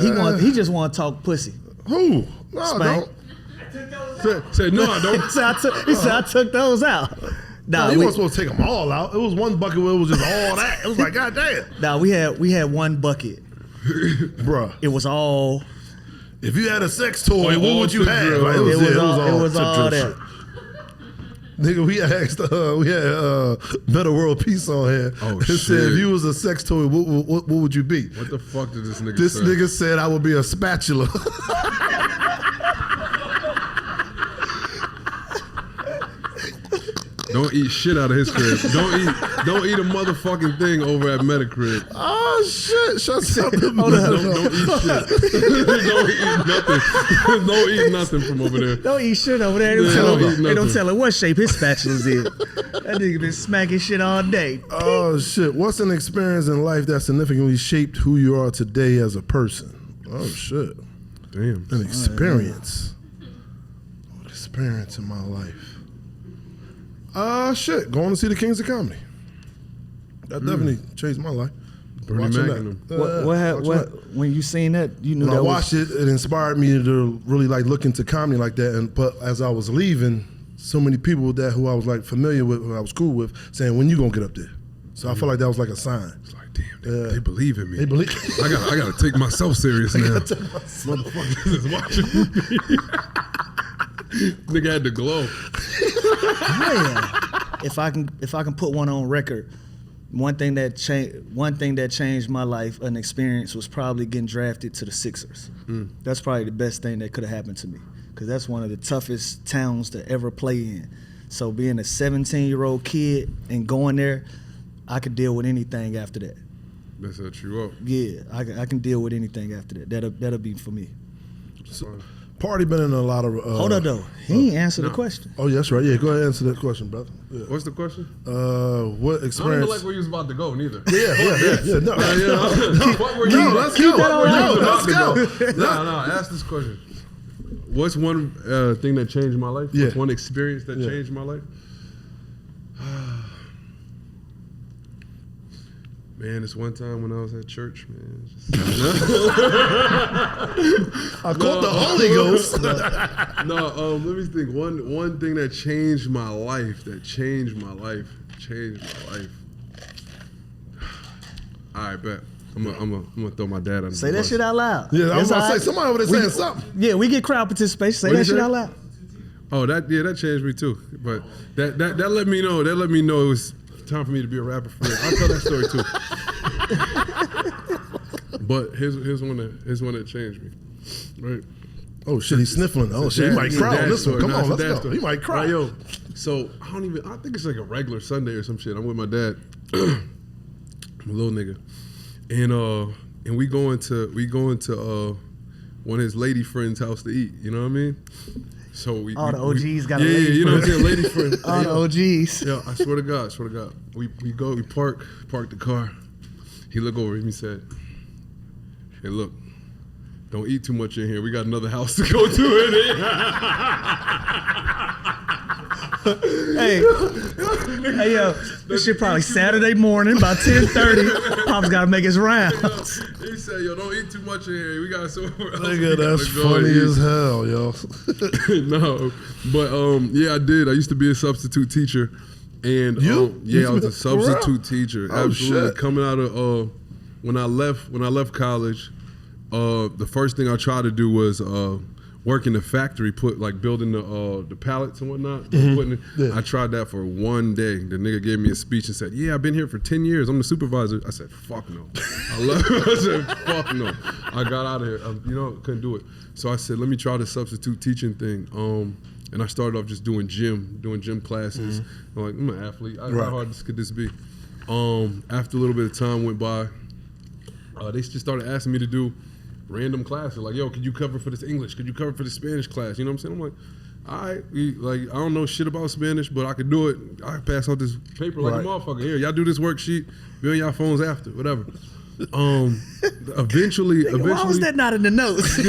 He just want to talk pussy. Who? No, Spank. Said no, I don't. He said I took those out. Nah, you weren't supposed to take them all out. It was one bucket where it was just all that. It was like, God damn. Nah, we had one bucket. Bruh. It was all. If you had a sex toy, what would you have? Like, It was all that. Nigga, we had Better World Peace on here. Oh, it shit. said, if you was a sex toy, what would you be? What the fuck did this nigga say? This nigga said I would be a spatula. Don't eat shit out of his crib. Don't eat a motherfucking thing over at Metacrib. Oh shit! Shut up. Don't eat shit. Don't eat nothing. Don't eat nothing from over there. Don't eat shit over there. They don't tell him what shape his spatula's in. That nigga been smacking shit all day. Oh shit! What's an experience in life that significantly shaped who you are today as a person? Oh shit! Damn. An experience. What experience in my life? Shit, going to see the Kings of Comedy. That definitely changed my life. Bernie Watching Magnum. What when you seen that, you knew when that I watched it inspired me to really like look into comedy like that. But as I was leaving, so many people who I was like familiar with, who I was cool with, saying, "When you gonna get up there?" So I felt like that was like a sign. It's like, damn, they believe in me. They believe. I gotta take myself serious now. Motherfuckers is watching me. Nigga had the glow. Man, if I can put one on record, one thing that changed my life, an experience, was probably getting drafted to the Sixers. That's probably the best thing that could have happened to me, because that's one of the toughest towns to ever play in. So being a 17-year-old kid and going there, I could deal with anything after that. That set you up. Yeah, I can deal with anything after that. That'll be for me. Pardi been in a lot of. Hold on though. He ain't answered the question. Oh, yeah, that's right. Yeah, go ahead and answer that question, brother. Yeah. What's the question? What experience? I don't even like where you was about to go, neither. Yeah. No, What were you? let's go. Let's go. No. Ask this question. What's one thing that changed my life? Yeah. What's one experience that changed my life? Man, it's one time when I was at church, man. I caught the Holy Ghost. Let me think. One thing that changed my life. All right, bet. I'm gonna throw my dad under Say the that bus. shit out loud. Yeah, I was That's about to all say, somebody over there saying something. Yeah, we get crowd participation. Say What'd that you shit say? out loud. Oh, that changed me too. But that let me know. That let me know it was time for me to be a rapper for real. I'll tell that story too. But here's one that changed me. Right. Oh shit, he's sniffling. Oh shit, he might cry on this one. Come on, let's go. He might cry. Right, yo. So I think it's like a regular Sunday or some shit. I'm with my dad, I'm a little nigga, and we going to one of his lady friends' house to eat. You know what I mean? So All the OGs got a yeah, lady you know what I'm friend. saying, lady friend. All the OGs. Yeah, I swear to God. We park the car. He look over at me and said, "Hey, look, don't eat too much in here. We got another house to go to in here." Hey, yo, this shit probably Saturday morning, about 10:30. Pop's got to make his rounds. He said, "Yo, don't eat too much in here. We got somewhere else." Nigga, that's funny as hell, yo. No, but yeah, I did. I used to be a substitute teacher, and You I was a substitute teacher. Oh, Absolutely, shit. coming out of when I left college, the first thing I tried to do was work in the factory, building the pallets and whatnot. I tried that for one day. The nigga gave me a speech and said, "Yeah, I've been here for 10 years. I'm the supervisor." I said, "Fuck no." I said, "Fuck no." I got out of here. Couldn't do it. So I said, "Let me try the substitute teaching thing." And I started off just doing gym classes. I'm like, I'm an athlete. How hard could this be? After a little bit of time went by, they just started asking me to do random classes. Like, yo, could you cover for this English? Could you cover for the Spanish class? You know what I'm saying? I'm like, all right, I don't know shit about Spanish, but I could do it. I could pass out this paper like a motherfucker. Here, y'all do this workshake. Be on y'all phones after, whatever. Eventually, Why was that not in the notes?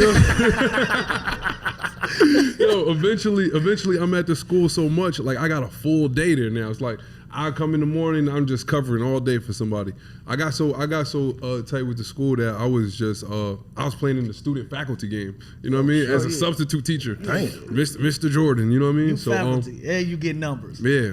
Eventually, I'm at the school so much, like I got a full day there now. It's like I come in the morning, I'm just covering all day for somebody. I got so tight with the school that I was just I was playing in the student faculty game. You know what I mean? As a substitute teacher. Damn. Mr. Jordan. You know what I mean? So faculty, you get numbers. Yeah.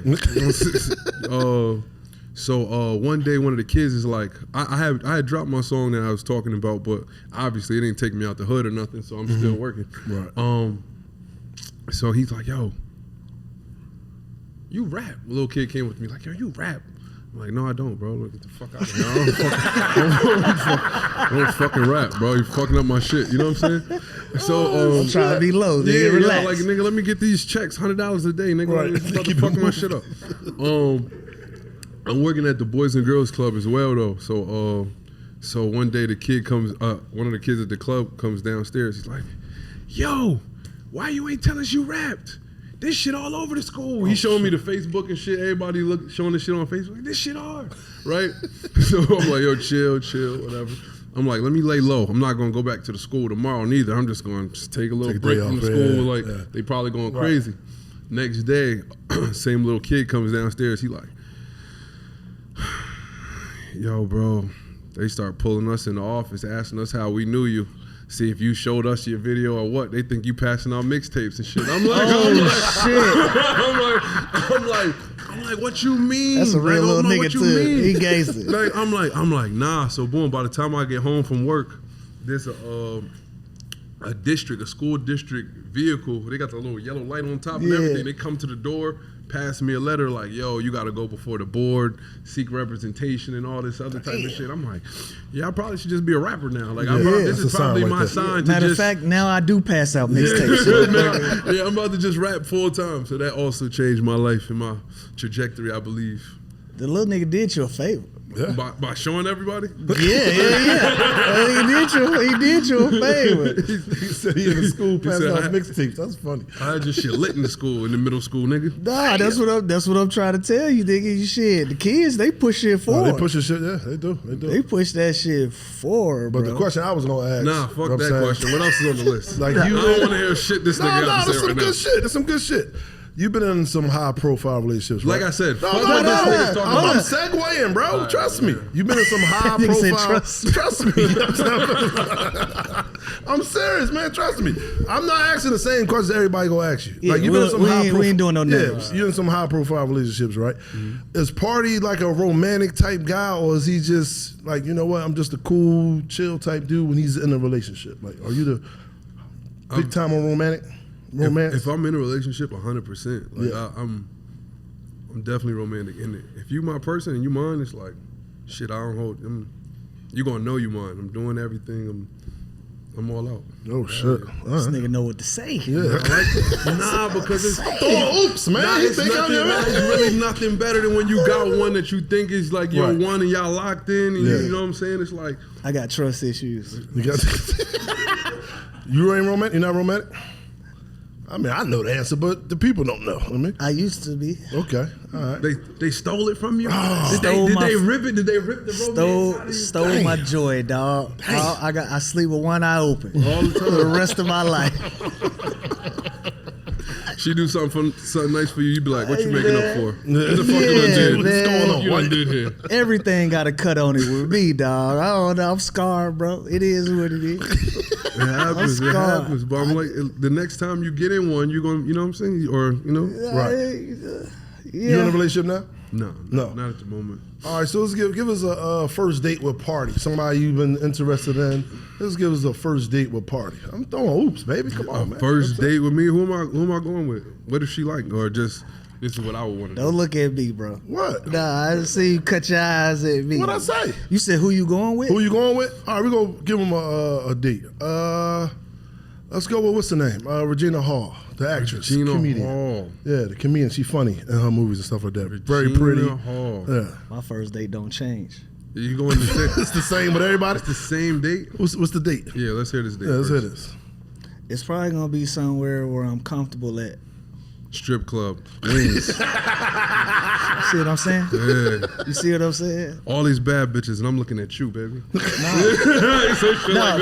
So one day, one of the kids is like, I had dropped my song that I was talking about, but obviously it didn't take me out the hood or nothing, so I'm still working. Right. So he's like, "Yo, you rap?" A little kid came with me like, "Yo, you rap?" I'm like, "No, I don't, bro. Look, get the fuck out of here. I don't fucking rap, bro. You fucking up my shit." You know what I'm saying? So I'm trying to be low, nigga. Relax. Like, nigga, let me get these checks, $100 a day, nigga. Right. It's about to fuck my shit up. I'm working at the Boys and Girls Club as well, though. So one day the kid comes, one of the kids at the club comes downstairs. He's like, "Yo, why you ain't tell us you rapped? This shit all over the school." He's showing me the Facebook and shit. Everybody showing this shit on Facebook. Like, this shit hard, right? So I'm like, "Yo, chill, whatever." I'm like, let me lay low. I'm not gonna go back to the school tomorrow neither. I'm just gonna take a little break from the school. They probably going crazy. Next day, same little kid comes downstairs. He like, "Yo, bro, they start pulling us in the office, asking us how we knew you. See if you showed us your video or what. They think you passing out mixtapes and shit." I'm like, I'm like, what you mean? That's a real little nigga too. He gangster. Like, I'm like, nah. So boom, by the time I get home from work, there's a school district vehicle. They got the little yellow light on top and everything. They come to the door, pass me a letter like, "Yo, you got to go before the board, seek representation and all this other type of shit." I'm like, yeah, I probably should just be a rapper now. Like, this is probably my sign to Matter of fact, now I do pass out mixtapes. Yeah, I'm about to just rap full time. So that also changed my life and my trajectory, I believe. The little nigga did you a favor. Yeah. By showing everybody? Yeah. He did you a favor. He said he in the school passing out mixtapes. That's funny. I had your shit lit in the school, in the middle school, nigga. Nah, that's what I'm trying to tell you, nigga. Shit, the kids, they push shit forward. They push the shit, yeah, they do. They push that shit forward, But bro. the question I was gonna ask. Nah, fuck that question. What else is on the list? Like I you don't want to hear shit this nigga Nah, has to that's say some right good now. shit. That's some good shit. You've been in some high profile relationships, right? Like I said, no, fuck no, what no. this nigga's talking I'm about. segueing, bro. Right, trust me. yeah. You've been in some high Nigga said, profile. trust me. I'm serious, man. Trust me. I'm not asking the same questions everybody gonna ask you. Yeah, like you've been in some high we ain't doing no Yeah, names. you're in some high profile relationships, right? Mm-hmm. Is Pardi like a romantic type guy, or is he just like, you know what? I'm just a cool, chill type dude when he's in a relationship. Like, are you the big time on romantic? Romance? If I'm in a relationship, 100%. Like Yeah. I'm definitely romantic in it. If you my person and you mine, it's like, shit. I don't hold. You gonna know you mine. I'm doing everything. I'm all out. Oh shit! This nigga know what to say. Yeah. I like it. Nah, because it's Oops, man. Nah, You it's think I'm nothing, your man. man? It's really nothing better than when you got one that you think is like your Right. one and y'all locked in. And Yeah. you know what I'm saying? It's like I got trust issues. You got. You ain't romantic. You're not romantic. I mean, I know the answer, but the people don't know. I mean, I used to be. okay, all right. they stole it from you. Stole Did my- they rip it? Did they rip the romance out of you? Stole my joy, dog. I sleep with one eye open All the for time. the rest of my life. She do something nice for you. You be like, "What you Hey, making man. up for? Yeah. What the fuck you Yeah, done did? man. What's going on? You What? done did here?" Everything got a cut on it with me, dog. I don't know. I'm scarred, bro. It is what it is. It happens. It scarred. happens. But I'm like, the next time you get in one, you're gonna, you know what I'm saying? Or Right. Yeah. You in a relationship now? no, No. not at the moment. All right, so let's give us a first date with Pardi. Somebody you've been interested in. Let's give us a first date with Pardi. I'm throwing oops, baby. Come on, man. First date with me. Who am I going with? What if she like, or just this is what I would want to do? Don't look at me, bro. What? Nah, I see you cut your eyes at me. What'd I say? You said who you going with? Who you going with? All right, we're going to give him a date. Let's go with, what's the name? Regina Hall, the actress, Regina comedian. Hall. Yeah, the comedian. She's funny in her movies and stuff like that. Very Regina pretty. Hall. Yeah. My first date don't change. You going to the It's the same with everybody. the same date? What's the date? Yeah, let's hear this date. Yeah, let's first. hear this. It's probably gonna be somewhere where I'm comfortable at. Strip club, wings. You see what I'm saying? Yeah. You see what I'm saying? All these bad bitches, and I'm looking at you, baby. No,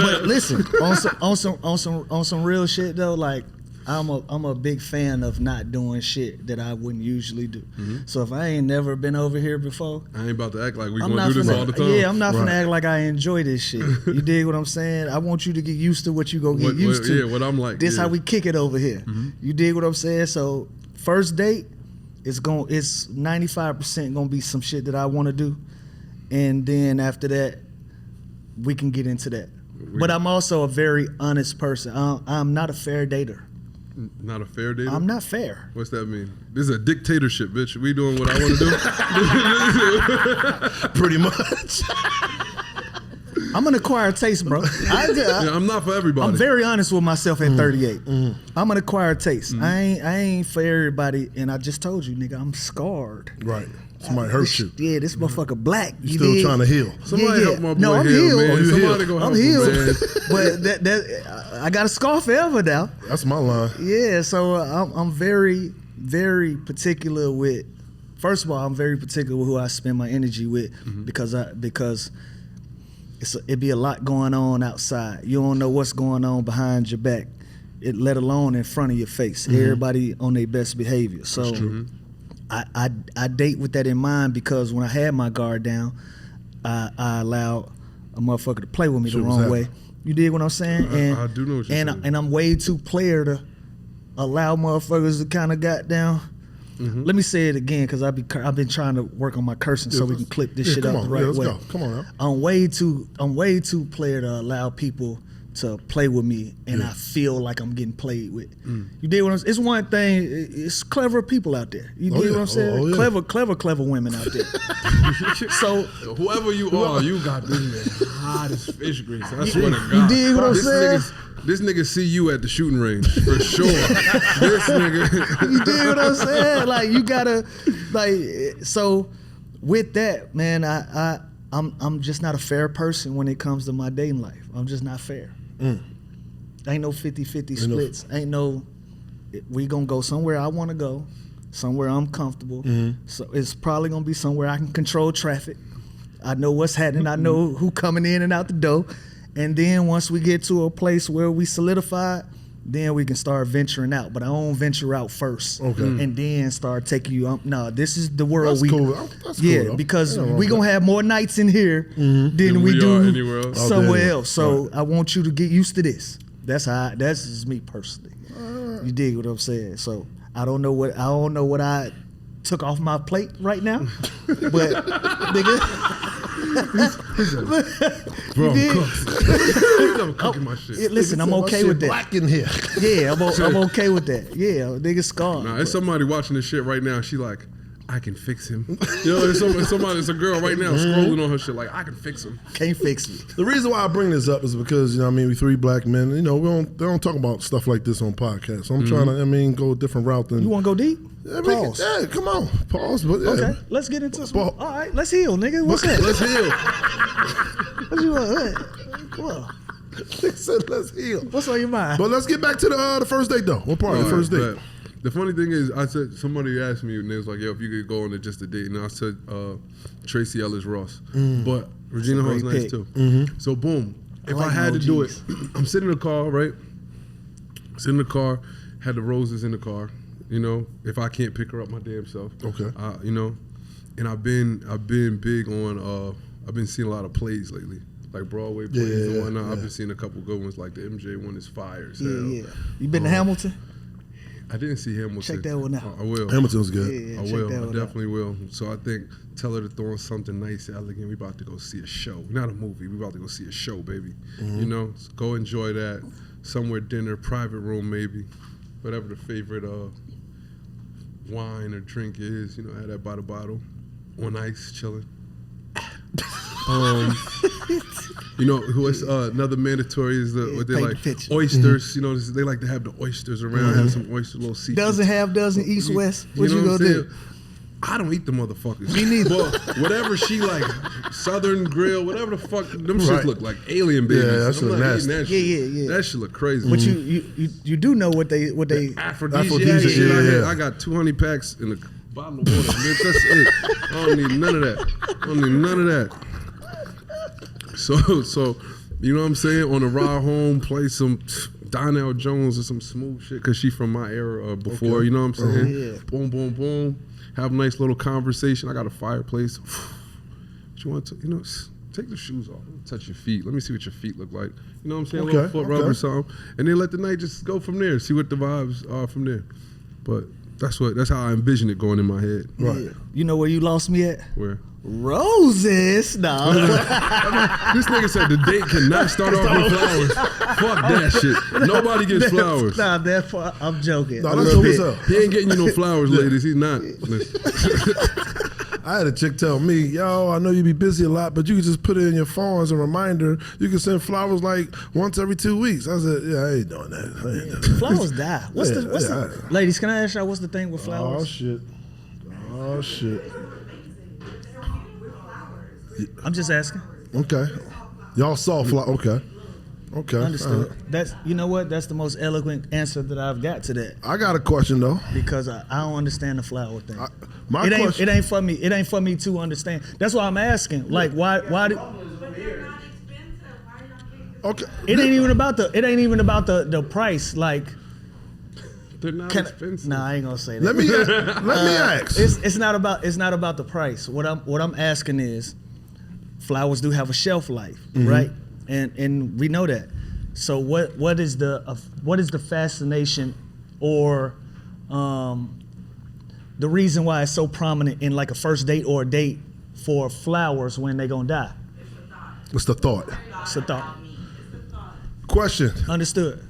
but listen, on some real shit though, like I'm a big fan of not doing shit that I wouldn't usually do. So if I ain't never been over here before, I ain't about to act like we I'm gonna not do this finna, all the time. yeah, I'm not Right. finna act like I enjoy this shit. You dig what I'm saying? I want you to get used to what you gonna get What- used what- to. yeah, what I'm like, This yeah. how we kick it over here. You dig what I'm saying? So first date, it's 95% gonna be some shit that I want to do, and then after that, we can get into that. But I'm also a very honest person. I'm not a fair dater. Not a fair date. I'm not fair. What's that mean? This is a dictatorship, bitch. We doing what I want to do. Pretty much. I'm an acquired taste, bro. Yeah, I'm not for everybody. I'm very honest with myself at 38. I'm an acquired taste. I ain't for everybody, and I just told you, nigga, I'm scarred. Right. Somebody hurt you. Yeah, this motherfucker black. You still trying to heal. Somebody help my boy No, I'm heal, healed. man. Oh, you Somebody healed. go help I'm him, healed, man. but that I got a scar forever now. That's my line. Yeah, so I'm very, very particular with. First of all, I'm very particular with who I spend my energy with because it be a lot going on outside. You don't know what's going on behind your back, let alone in front of your face. Everybody on their best behavior. So I date with that in mind because when I had my guard down, I allowed a motherfucker to play with me the Shit was wrong way. happening. You dig what I'm saying? I do know what you're saying. And I'm way too player to allow motherfuckers to kind of goddamn. Let me say it again because I've been trying to work on my cursing so we can clip this shit come out on. the right Let's way. go. Come on now. I'm way too player to allow people to play with me, and I feel like I'm getting played with. You dig what I'm saying? It's one thing. It's clever people out there. You dig what I'm saying? Oh, yeah. Clever women out there. So Whoever you are, you got this the hottest fish grease. I swear to God. you dig what I'm saying? This nigga see you at the shooting range for sure. This nigga. You dig what I'm saying? Like you gotta, like so. with that, man, I'm just not a fair person when it comes to my dating life. I'm just not fair. Ain't no 50-50 splits. Ain't no, we gonna go somewhere I wanna go, somewhere I'm comfortable. So it's probably gonna be somewhere I can control traffic. I know what's happening. I know who coming in and out the door. And then once we get to a place where we solidify, then we can start venturing out. But I don't venture out first. Okay. And then start taking you up. No, this is the world. That's cool. That's cool, though. Because we gonna have more nights in here than we do anywhere else. Somewhere else. So I want you to get used to this. That's just me personally. You dig what I'm saying? So I don't know what I took off my plate right now, but nigga. Bro, I'm cooking my shit. Listen, I'm okay with that. Black in here. Yeah, I'm okay with that. Yeah, nigga scarred. Nah, it's somebody watching this shit right now. She like, I can fix him. You know, there's a girl right now scrolling on her shit like, I can fix him. Can't fix me. The reason why I bring this up is because, you know what I mean, we 3 black men, you know, they don't talk about stuff like this on podcasts. So I'm trying to, go a different route than... You want to go deep? Pause. Yeah, come on. Pause. But yeah. Okay, let's get into some... All right, let's heal, nigga. What's that? Let's heal. What you want? Come on. They said let's heal. What's on your mind? But let's get back to the first date, though. What part of the first date? The funny thing is, somebody asked me, and they was like, yo, if you could go on just a date. And I said, Tracy Ellis Ross. But Regina Hall's nice, too. So, boom. If I had to do it, I'm sitting in the car, right? Sitting in the car, had the roses in the car, you know, if I can't pick her up my damn self. Okay. You know, and I've been big on, I've been seeing a lot of plays lately. Like Broadway plays and whatnot. I've been seeing a couple good ones, like the MJ one is fire as hell. Yeah. You been to Hamilton? I didn't see Hamilton. Check that one out. I will. Hamilton's good. Yeah, I will. I definitely will. So I think tell her to throw on something nice, elegant. We about to go see a show. Not a movie. We about to go see a show, baby. You know, so go enjoy that. Somewhere dinner, private room maybe. Whatever the favorite wine or drink is. You know, have that by the bottle. On ice, chilling. You know, what's another mandatory is what they like oysters. You know, they like to have the oysters around. Have some oyster, little seafood. Dozen, east, west. What you gonna do? I don't eat the motherfuckers. Me neither. But whatever she like, Southern Grill, whatever the fuck, them shits look like alien babies. Yeah, that shit look nasty. That shit. Yeah. That shit look crazy. But you do know what they aphrodisiac shit. Yeah. I got 200 packs in a bottle of water. Bitch, that's it. I don't need none of that. So you know what I'm saying? On the ride home, play some Donnell Jones or some smooth shit because she from my era before. You know what I'm saying? Yeah. Boom, boom, boom. Have a nice little conversation. I got a fireplace. What you want to? You know, take the shoes off. Touch your feet. Let me see what your feet look like. You know what I'm saying? A little foot rub or something, and then let the night just go from there. See what the vibes are from there. But that's how I envision it going in my head. Right. Yeah. You know where you lost me at? Where? Roses. No. This nigga said the date cannot start off with flowers. Fuck that shit. Nobody gets flowers. Nah, that part, I'm joking. No, that's what's up. He ain't getting you no flowers, ladies. He's not. I had a chick tell me, yo, I know you be busy a lot, but you can just put it in your phone as a reminder. You can send flowers like once every 2 weeks. I said, yeah, I ain't doing that. Flowers die. What's the ladies, can I ask y'all what's the thing with flowers? Oh, shit. I'm just asking. Okay. Y'all saw flowers. Okay. Understood. That's, you know what? That's the most eloquent answer that I've got to that. I got a question though. Because I don't understand the flower thing. Question. It ain't for me. It ain't for me to understand. That's why I'm asking. Like, why do? Okay. It ain't even about the price. Like, they're not expensive. Nah, I ain't gonna say that. Let me ask. It's not about the price. What I'm asking is, flowers do have a shelf life, right? And we know that. So what is the fascination or the reason why it's so prominent in like a first date or a date for flowers when they gonna die? What's the thought? It's a thought. Question. Understood.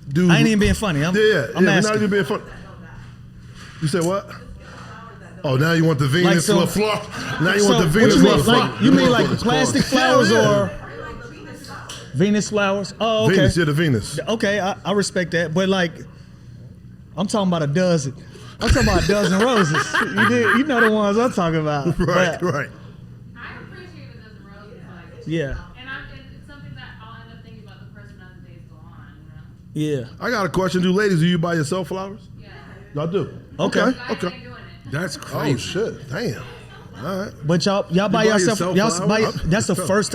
Dude, I ain't even being funny. I'm asking. Not even being funny. You said what? Oh, now you want the Venus like flower? Now you want the Venus flower? You mean like plastic flowers or Venus flowers? Oh, okay. Venus, the Venus. Okay, I respect that, but like, I'm talking about a dozen. I'm talking about a dozen roses. You know the ones I'm talking about. Right, But, right. I appreciate a dozen roses. Like, Yeah. And it's something that I'll end up thinking about the person as the days go on, you know? Yeah. I got a question. Do ladies, do you buy yourself flowers? Yeah. Y'all do? Okay. Guys Okay. ain't doing it. That's Oh, crazy. shit. Damn. All right. But y'all buy buy yourself. yourself flowers? That's the first.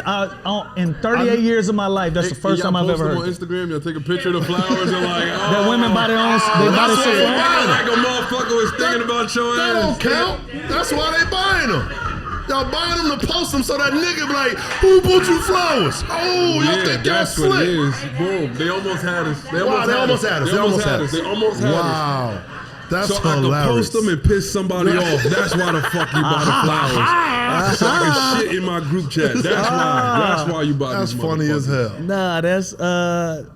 In 38 years of my life, that's the first time I've ever Y'all heard. post them on Instagram. Y'all take a picture of the flowers and like, oh. That women buy their own. They buy that's their what flowers. they Like a motherfucker was thinking about your That don't ass. count. That's why they buying them. Y'all buying them to post them so that nigga be like, who bought you flowers? Oh, y'all Yeah, think y'all that's what it slick. is. Boom. They almost had us. They Wow, they almost us. had us. They almost had us. They almost had us. Wow. That's So I hilarious. can post them and piss somebody off. That's why the fuck you buy the flowers. So I can shit in my group chat. That's why. That's why you buy That's these funny as motherfuckers. hell. Nah,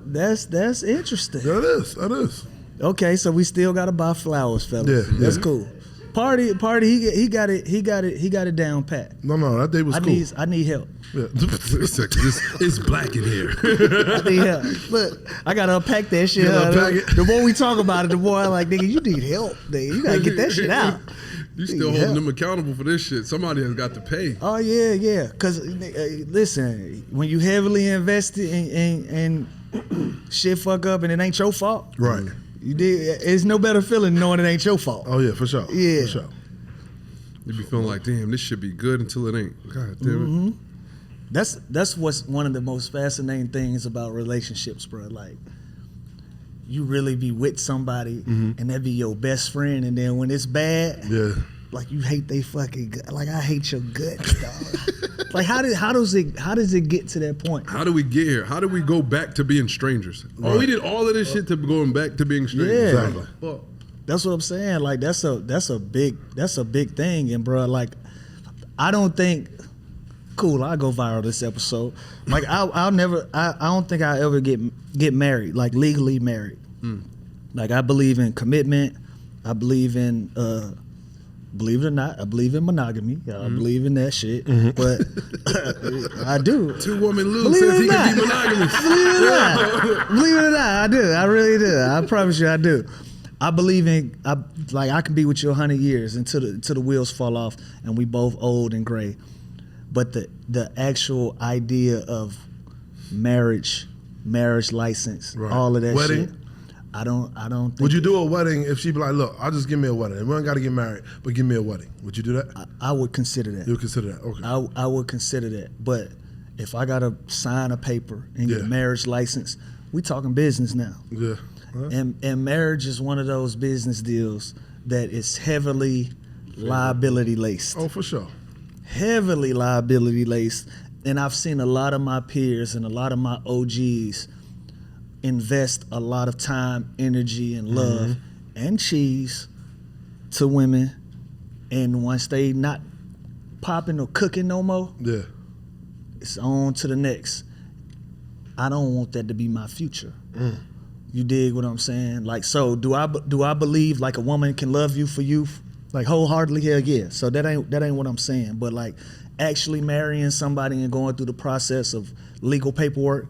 that's interesting. That is. That is. Okay, so we still gotta buy flowers, fellas. Yeah, That's yeah. cool. Party. He got it down pat. No, that day was cool. I need help. Yeah. It's black in here. I need help. Look, I gotta unpack that shit. You gotta unpack it? The more we talk about it, the more I'm like, nigga, you need help. Nigga. You gotta get that shit out. You still Yeah. holding them accountable for this shit. Somebody has got to pay. Oh yeah. Cause listen, when you heavily invested and shit fuck up and it ain't your fault, Right. you did. It's no better feeling knowing it ain't your fault. Oh, yeah, for sure. Yeah. For sure. You be feeling like, damn, this should be good until it ain't. God damn it. That's what's one of the most fascinating things about relationships, bro. Like, you really be with somebody and that be your best friend, and then when it's bad, Yeah. like you hate they fucking gut. Like I hate your guts, dog. Like how does it get to that point? How do we get here? How do we go back to being strangers? Oh, we did all of this shit to going back to being strangers. Yeah. Exactly. Fuck. That's what I'm saying. Like that's a big thing, and bro, like I don't think. Cool, I'll go viral this episode. Like I don't think I'll ever get married, like legally married. Like I believe in commitment. I believe in believe it or not, I believe in monogamy. I believe in that shit. But I do. Two woman Lou Believe says it he or can be not. monogamous. Believe it or not. Believe it or not, I do. I really do. I promise you I do. I believe in I can be with you 100 years until the wheels fall off and we both old and gray. But the actual idea of marriage license, Right. all of that Wedding? shit. I don't think Would you do a wedding if she be like, look, I'll just give me a wedding. We don't got to get married, but give me a wedding. Would you do that? I would consider that. You would consider that? Okay. I would consider that. But if I gotta sign a paper and get a Yeah. marriage license, we talking business now. Yeah. Huh? And marriage is one of those business deals that is heavily liability laced. Oh, for sure. Heavily liability laced. And I've seen a lot of my peers and a lot of my OGs invest a lot of time, energy, and love and cheese to women. And once they not popping or cooking no more, Yeah. it's on to the next. I don't want that to be my future. You dig what I'm saying? Like, so do I believe like a woman can love you for you, like wholeheartedly? Hell yeah. So that ain't what I'm saying. But like actually marrying somebody and going through the process of legal paperwork,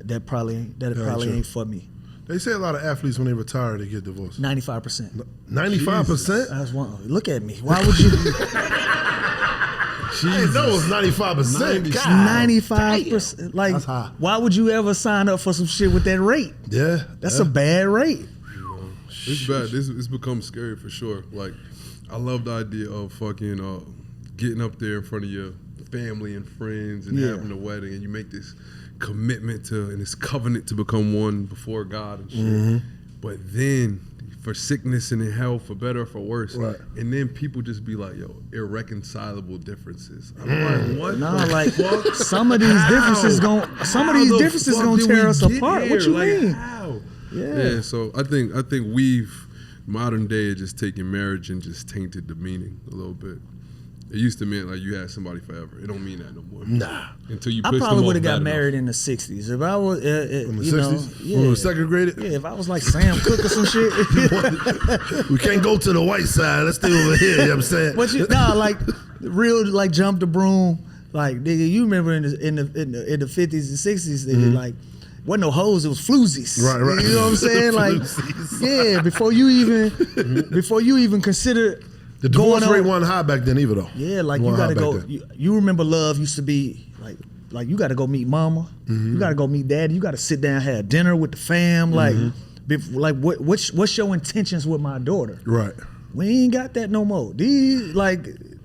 that probably true. ain't for me. They say a lot of athletes when they retire they get divorced. 95%. 95%? That's one. Look at me. Why would you? I didn't know it was 95%. God. 95%. Like, That's high. why would you ever sign up for some shit with that rate? Yeah. That's a bad rate. It's bad. It's become scary for sure. Like, I love the idea of fucking getting up there in front of your family and friends and Yeah. having a wedding, and you make this commitment to and this covenant to become one before God and shit. But then, for sickness and in health, for better or for worse, Right. and then people just be like, "Yo, irreconcilable differences." I'm like, what? Nah, the like fuck? some of these How? differences gon' How the fuck did tear we us get apart. here? What you Like, mean? how? Yeah. Yeah, so I think we've modern day just taken marriage and just tainted the meaning a little bit. It used to mean like you had somebody forever. It don't mean that no more. Nah. Until you I piss probably them would off have got bad married in the 60s. If I was, In the you know, 60s? yeah. When we were segregated? Yeah, if I was like Sam Cooke or some shit. We can't go to the white side. Let's stay over here. You know what I'm saying? But like real, like jump the broom. Like nigga, you remember in the 50s and 60s, nigga, like wasn't no hoes, it was floozies. Right. You know what I'm saying? Like, yeah, before you even consider The divorce going rate on, wasn't high back then either, though. yeah, like It you wasn't gotta high go. back then. You remember love used to be like you gotta go meet mama. You gotta go meet daddy. You gotta sit down, have dinner with the fam. Like, what's your intentions with my daughter? Right. We ain't got that no more. These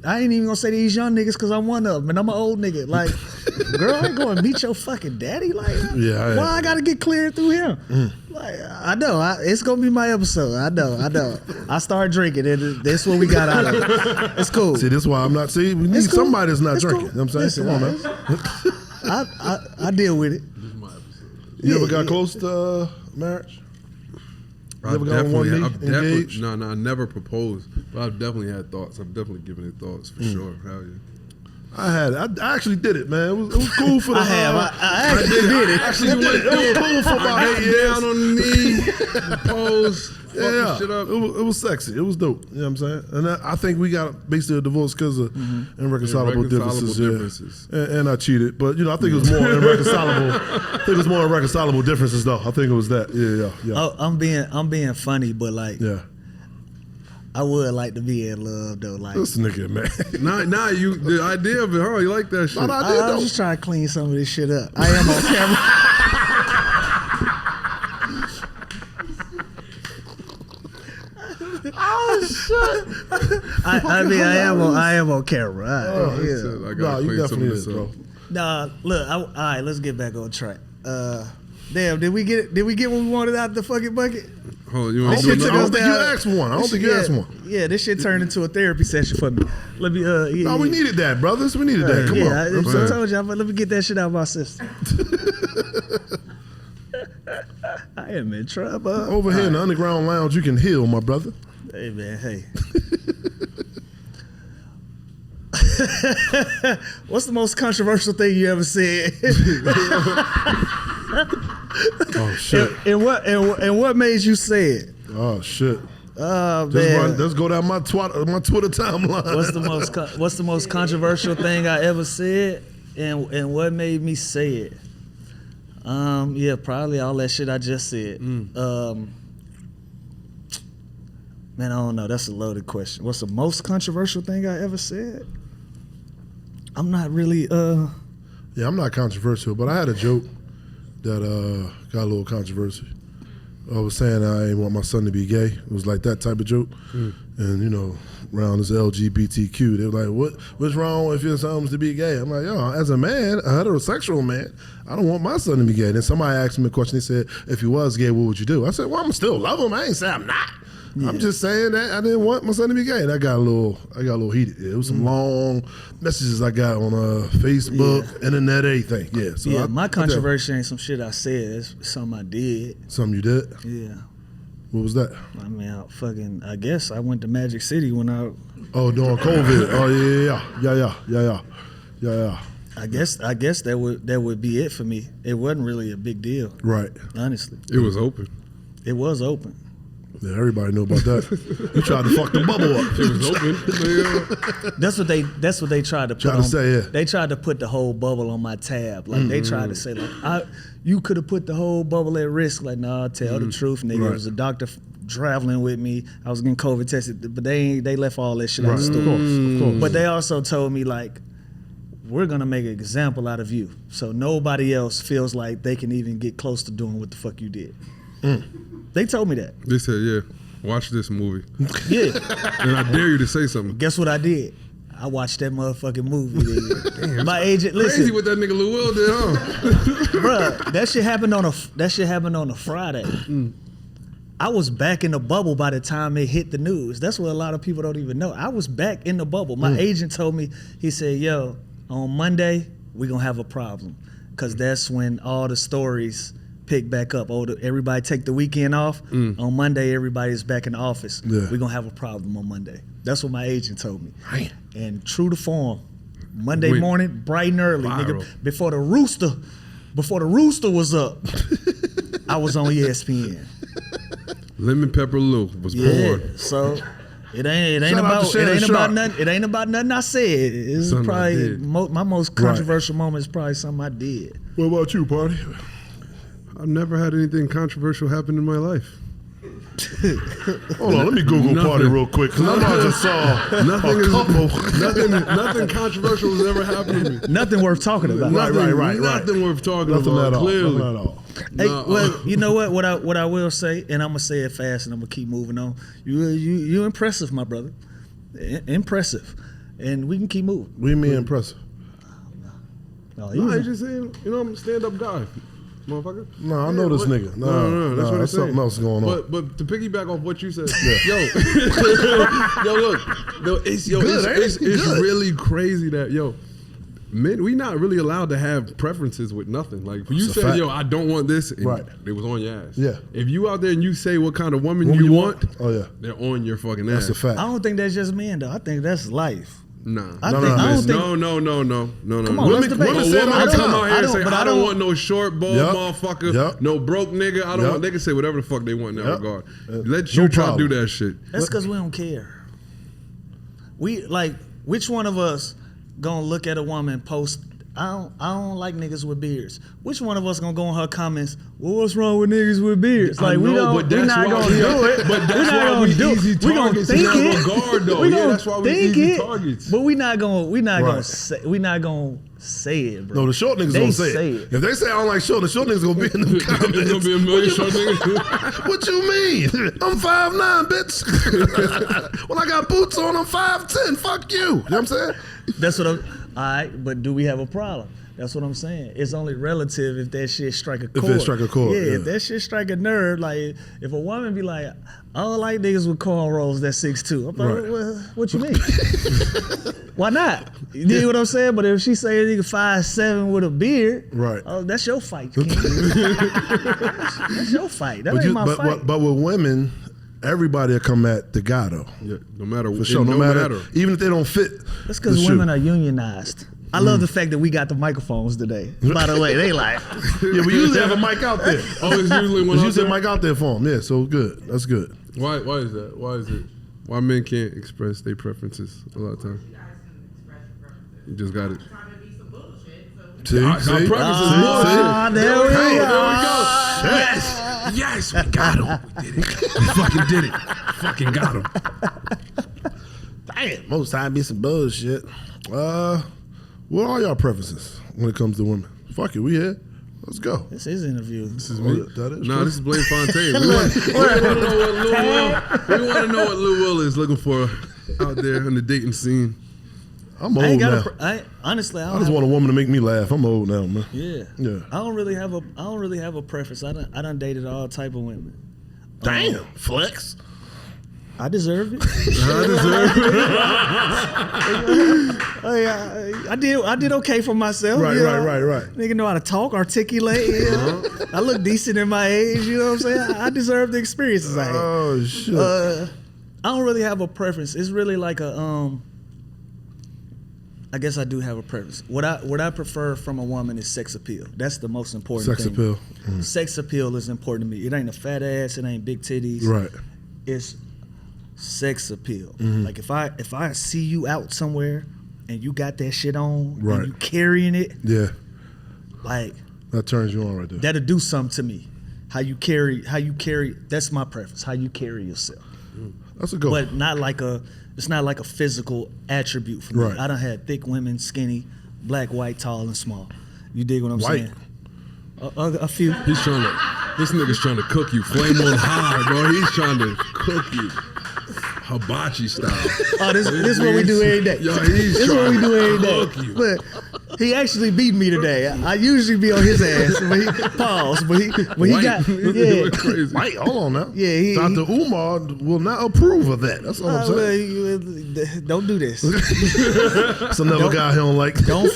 I ain't even gonna say these young niggas because I'm one of them and I'm an old nigga. Like, girl, I ain't gonna meet your fucking daddy. Like, Yeah, why I gotta get cleared through him? Like, I know, it's gonna be my episode. I know. I start drinking and that's what we got out of it. It's cool. See, this is why I'm not. See, we need It's cool. somebody that's not It's drinking. cool. You know what I'm saying? Listen, Come on, man. I deal with it. You ever got close to marriage? You ever got on one knee, engaged? No, I never proposed, but I've definitely had thoughts. I've definitely given it thoughts for sure. Hell yeah. I actually did it, man. It was cool for the. I actually did it. Actually did it. It was cool for about 8 years. Down on the knee, pose, fucking shit up. It was sexy. It was dope. You know what I'm saying? And I think we got basically a divorce because of irreconcilable differences. And I cheated, but I think it was more irreconcilable. I think it was more irreconcilable differences, though. I think it was that. Yeah. Oh, I'm being funny, but like, Yeah. I would like to be in love though. Like, This nigga, man. Nah, you the idea of it, huh? You like that shit? No, I did, I though. was just trying to clean some of this shit up. I am on camera. Oh shit! I am on camera. Oh, Yeah. I No, gotta you clean some definitely of is, this bro. up. Nah, look. All right, let's get back on track. Damn, did we get what we wanted out the fucking bucket? Hold on, you I want don't to think, do I don't another? think you asked for one. I don't think you asked for one. Yeah, this shit turned into a therapy session for me. Let me. Yeah, No, we needed that, brothers. We needed that. Come yeah, on. I told y'all, but let me get that shit out of my system. I am in trouble. Over here in the underground lounge, you can heal, my brother. Hey man, hey. What's the most controversial thing you ever said? Oh shit! and what made you say it? Oh shit! Oh man. Let's go down my Twitter timeline. What's the most controversial thing I ever said, and what made me say it? Yeah, probably all that shit I just said. Man, I don't know. That's a loaded question. What's the most controversial thing I ever said? I'm not really. Yeah, I'm not controversial, but I had a joke that got a little controversy. I was saying I didn't want my son to be gay. It was like that type of joke. And around this LGBTQ, they were like, what's wrong if your son was to be gay? I'm like, as a man, a heterosexual man, I don't want my son to be gay. Then somebody asked me a question. They said, if he was gay, what would you do? I said, well, I'm still love him. I ain't say I'm not. Yeah. I'm just saying that I didn't want my son to be gay. And I got a little heated. It was some long messages I got on Facebook, internet, everything. Yeah. So my controversy ain't some shit I said. It's something I did. Something you did? Yeah. What was that? I mean, I guess I went to Magic City when I. Oh, during COVID. Yeah. I guess that would be it for me. It wasn't really a big deal. Right. Honestly. It was open. It was open. Yeah, everybody knew about that. You tried to fuck the bubble up. It was open. That's what they tried to put on. Say, yeah. They tried to put the whole bubble on my tab. Like they tried to say, like, you could have put the whole bubble at risk. Like, nah, tell the truth, nigga. Right. It was a doctor traveling with me. I was getting COVID tested, but they left all that shit out of the store. Of course. But they also told me, like, we're gonna make an example out of you, so nobody else feels like they can even get close to doing what the fuck you did. They told me that. They said, yeah, watch this movie. Yeah. And I dare you to say something. Guess what I did? I watched that motherfucking movie. Damn, my agent, listen. Crazy what that nigga Lou Will did, huh? Bruh, that shit happened on a Friday. I was back in the bubble by the time it hit the news. That's what a lot of people don't even know. I was back in the bubble. My agent told me, he said, yo, on Monday, we're going to have a problem. Because that's when all the stories pick back up. Everybody take the weekend off. On Monday, everybody's back in the office. Yeah. We're going to have a problem on Monday. That's what my agent told me. Man. And true to form, Monday morning, bright and early, nigga, before the rooster was up, I was on ESPN. Lemon Pepper Lou was born. So it ain't about nothing I said. It's Something probably my most controversial moment is probably something I did. What about you, Pardi? I've never had anything controversial happen in my life. Hold on, let me Google Pardi real quick because I know I just saw nothing controversial has ever happened to me. Nothing worth talking about. Right. Nothing worth talking Nothing about. at all. Clearly. Nothing at all. Hey, well, you know what? What I will say, and I'm gonna say it fast, and I'm gonna keep moving on. You impressive, my brother. Impressive, and we can keep moving. What do you mean impressive? No, No, I just saying, I'm a stand-up guy, motherfucker. No, I know this nigga. No, that's what I'm there's saying. something else going on. But to piggyback off what you said, it's really crazy that men, we not really allowed to have preferences with nothing. Like if you That's a said, fact. I don't want this, and Right. it was on your ass. Yeah. If you out there and you say what kind of woman you want, Oh yeah, they're on your fucking ass. that's a fact. I don't think that's just men though. I think that's life. Nah. I No, think, no, I don't think, No. Come on, let's debate. Women say that come out here and say, but I don't want no short, bald Yup. motherfucker, Yup. no broke nigga. I don't Yup. want. They can say whatever the fuck they want in that Yup. regard. No Let you try to problem. do that shit. That's because we don't care. We like which one of us gonna look at a woman post? I don't like niggas with beards. Which one of us gonna go in her comments? Well, what's wrong with niggas with beards? Like we don't. We're not gonna do it. But that's We're not why gonna we do easy it. We gonna targets in think that it. regard, though. We Yeah, gonna that's why we think easy it. targets. But we not gonna Right. say. We not gonna say it, bro. No, the short niggas They gonna say say it. it. If they say I don't like short, the short niggas gonna be in the comments. There's gonna be a million short niggas. What you mean? I'm 5'9", bitch. When I got boots on, I'm 5'10". Fuck you. You know what I'm saying? That's what I'm. All right, but do we have a problem? That's what I'm saying. It's only relative if that shit strike a chord. it strike a chord, Yeah, yeah. if that shit strike a nerve, like if a woman be like, I don't like niggas with cornrows that's 6'2". I'm like, Right. well, what you mean? Why not? You dig what I'm saying? But if she say a nigga 5'7" with a beard, Right. oh, that's your fight, King. That's your fight. That ain't my fight. But with women, everybody will come at the guy though. Yeah, no matter For sure. No matter. Even if they don't fit. That's because the shoe. women are unionized. I love the fact that we got the microphones today. By the way, they like. Yeah, we usually have a mic out there. Oh, it's usually one There's out usually a there? mic out there for them. Yeah, so good. That's good. Why is that? Why is it? Why men can't express their preferences a lot of times? You guys can express your preferences. You just got it. Trying to be some bullshit. So See? Our preferences is bullshit. There we go. Yes, we got him. We did it. We fucking did it. Fucking got him. Damn, most time be some bullshit. What are y'all preferences when it comes to women? Fuck it, we here. Let's go. This is interview. This is me. That is Nah, true. this is Blaine Fontaine. We want to know what Lil Will is looking for out there in the dating scene. I'm I ain't old got now. honestly, I just want a woman to make me laugh. I'm old now, man. Yeah. Yeah. I don't really have a preference. I done dated all type of women. Damn, flex. I deserve it. I did okay for myself. Right, you know? right. Nigga know how to talk, articulate. You know? I look decent in my age. You know what I'm saying? I deserve the experiences I had. Oh shit. I don't really have a preference. It's really like a I guess I do have a preference. What I prefer from a woman is sex appeal. That's the most important Sex thing. appeal. Sex appeal is important to me. It ain't a fat ass. It ain't big titties. Right. It's sex appeal. Like if I see you out somewhere and you got that shit on Right. and you carrying it, Yeah. like That turns you on right there. that'll do something to me. How you carry. That's my preference. How you carry yourself. That's a good one. But it's not like a physical attribute for me. Right. I done had thick women, skinny, black, white, tall, and small. You dig what I'm White. saying? A few. This nigga's trying to cook you. Flame on high, bro. He's trying to cook you. Hibachi style. Oh, this is what we do every day. Yo, he's This is what we trying do every to day. cook you. But he actually beat me today. I usually be on his ass, but he paused. But he got You're crazy. Wait, hold on now. Yeah, Dr. Umar will not approve of that. That's all I'm saying. don't do this. It's another guy he don't like. Don't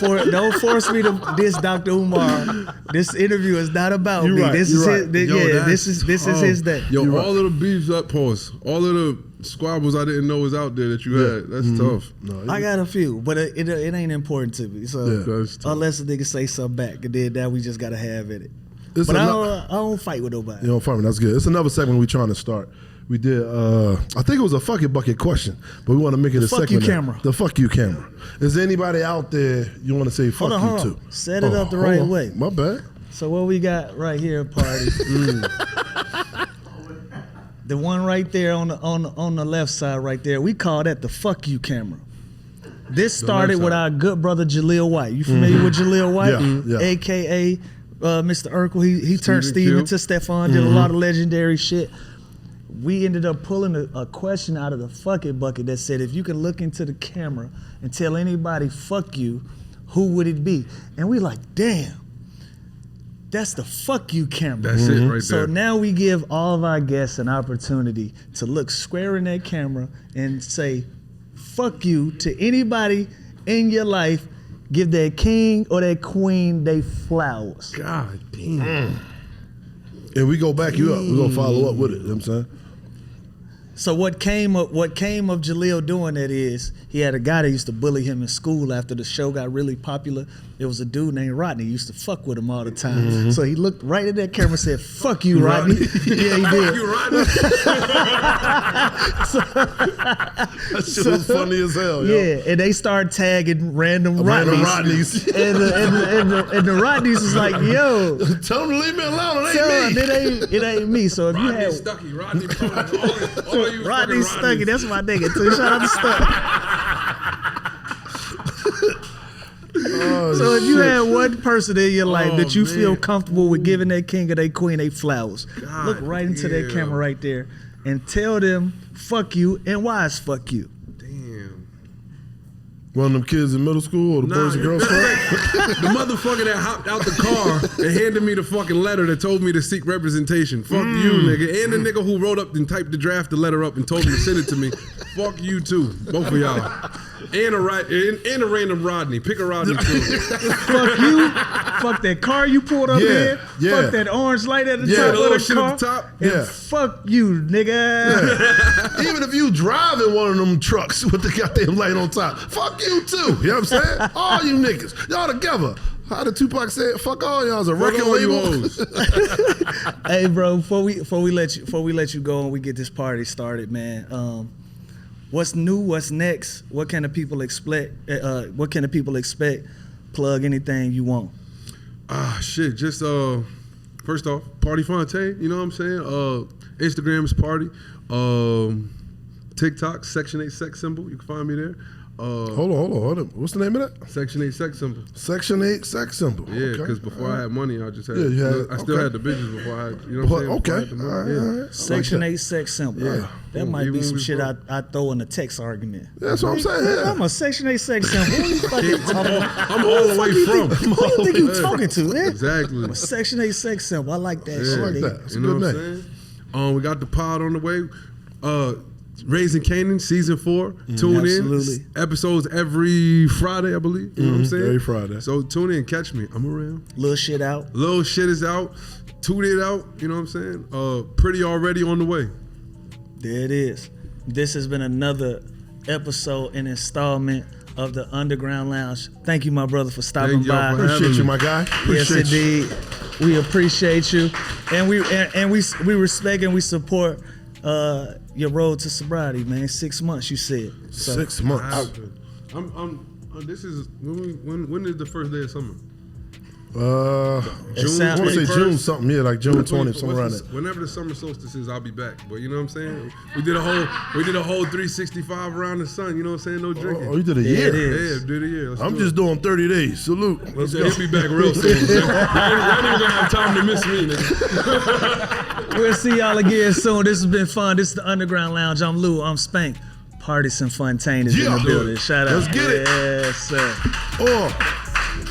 force me to diss Dr. Umar. This interview is not about You're me. right, This you're is right. his, this is his day. Yo, You're all right. of the beefs up, pause. All of the squabbles I didn't know was out there that you had. That's tough. No, I got a few, but it ain't important to me. So Yeah. That's tough. unless a nigga say something back, and then that we just gotta have in it. It's But I ano- don't fight with nobody. You know, farming. That's good. It's another segment we trying to start. We did. I think it was a fuck it bucket question, but we want to make it a fuck segment. you now. camera. The fuck you camera. Is there anybody out there you want to say fuck Hold you on. to? Set it up the hold right on. way. My bad. So what we got right here, Pardi? The one right there on the left side right there, we call that the fuck you camera. This started with our good brother Jaleel White. You familiar with Jaleel White? Yeah. AKA Mr. Urkel. He turned Steve into Stefan, did a lot of legendary shit. We ended up pulling a question out of the fuck it bucket that said, if you could look into the camera and tell anybody fuck you, who would it be? And we like, damn, that's the fuck you camera. That's it right there. So now we give all of our guests an opportunity to look square in that camera and say, fuck you to anybody in your life. Give that king or that queen they flowers. God damn. And we go back you up. We're gonna follow up with it. You know what I'm saying? So what came of Jaleel doing that is he had a guy that used to bully him in school after the show got really popular. It was a dude named Rodney. He used to fuck with him all the time. So he looked right at that camera and said, fuck you, Rodney. Yeah, he did. Fuck you, Rodney. That shit was funny as hell. Yo. Yeah, and they started tagging random Rodneys. and the Rodneys was like, yo, tell them to leave me alone. It son, ain't me. it ain't me. So if Rodney you had Stuckey, Rodney Stuckey, all you Rodney fucking Stuckey, Rodneys. that's my nigga too. Shout out to Stuckey. So if you had one person in your life that you feel comfortable with giving that king or that queen they flowers, look right into that camera right there and tell them fuck you and why it's fuck you. Damn. One of them kids in middle school or the Boys and Girls Club? The motherfucker that hopped out the car and handed me the fucking letter that told me to seek representation. Fuck you, nigga. And the nigga who wrote up and typed the draft the letter up and told me to send it to me. Fuck you too. Both of y'all. And a random Rodney. Pick a Rodney too. Fuck you. Fuck that car you pulled up here. Fuck that orange light at the top of the shit car. at the top. And fuck you, nigga. Even if you driving one of them trucks with the goddamn light on top, fuck you too. You know what I'm saying? All you niggas, y'all together. How did Tupac say it? Fuck all y'all's a record label. Hey, bro, before we let you go and we get this party started, man. What's new? What's next? What can the people expect? Plug anything you want. Shit. Just first off, Pardison Fontaine. You know what I'm saying? Instagram is Pardi. TikTok, Section 8 sex symbol. You can find me there. Hold on. What's the name of that? Section 8 sex symbol. Section 8 sex symbol. Yeah, because before I had money, I just had. I still had the bitches before I had. You know what I'm saying? Okay. All right. Section 8 sex symbol. Yeah. That might be some shit I throw in the text argument. That's what I'm saying. Yeah. I'm a Section 8 sex symbol. What you fucking talking about? I'm all the way from. Who you think you talking to, man? Exactly. I'm a Section 8 sex symbol. I like that Yeah. shit. I like nigga. that. It's a You know good what name. I'm saying? We got the pod on the way. Raising Kanan, season 4. Tune absolutely. in. Episodes every Friday, I believe. You know what I'm saying? Every Friday. So tune in, catch me. I'm around. Little shit out. Little shit is out. Toot it out. You know what I'm saying? Pretty already on the way. There it is. This has been another episode and installment of the Underground Lounge. Thank you, my brother, for stopping Thank y'all by. for Appreciate you, my guy. Yes, Appreciate you. indeed. We appreciate you, and we respect and we support your road to sobriety, man. 6 months, you said. So, 6 months. This is when is the first day of summer? I sounds- want to say 21st? June something. Yeah, like June 20th, somewhere around there. Whenever the summer solstice is, I'll be back. But you know what I'm saying? We did a whole 365 around the sun. You know what I'm saying? No drinking. Oh, you did a Yeah, it year. is. Yeah, did a year. Let's I'm do just it. doing 30 days. Salute. Let's go. He'll be back real soon. Y'all niggas gonna have time to miss me, nigga. we'll see y'all again soon. This has been fun. This is the Underground Lounge. I'm Lou. I'm Spank. Pardison Fontaine is in Yeah. the building. Shout out. Let's get it. Yes, sir. Oh,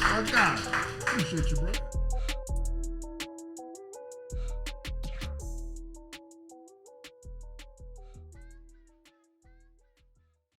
my God. Appreciate you, bro.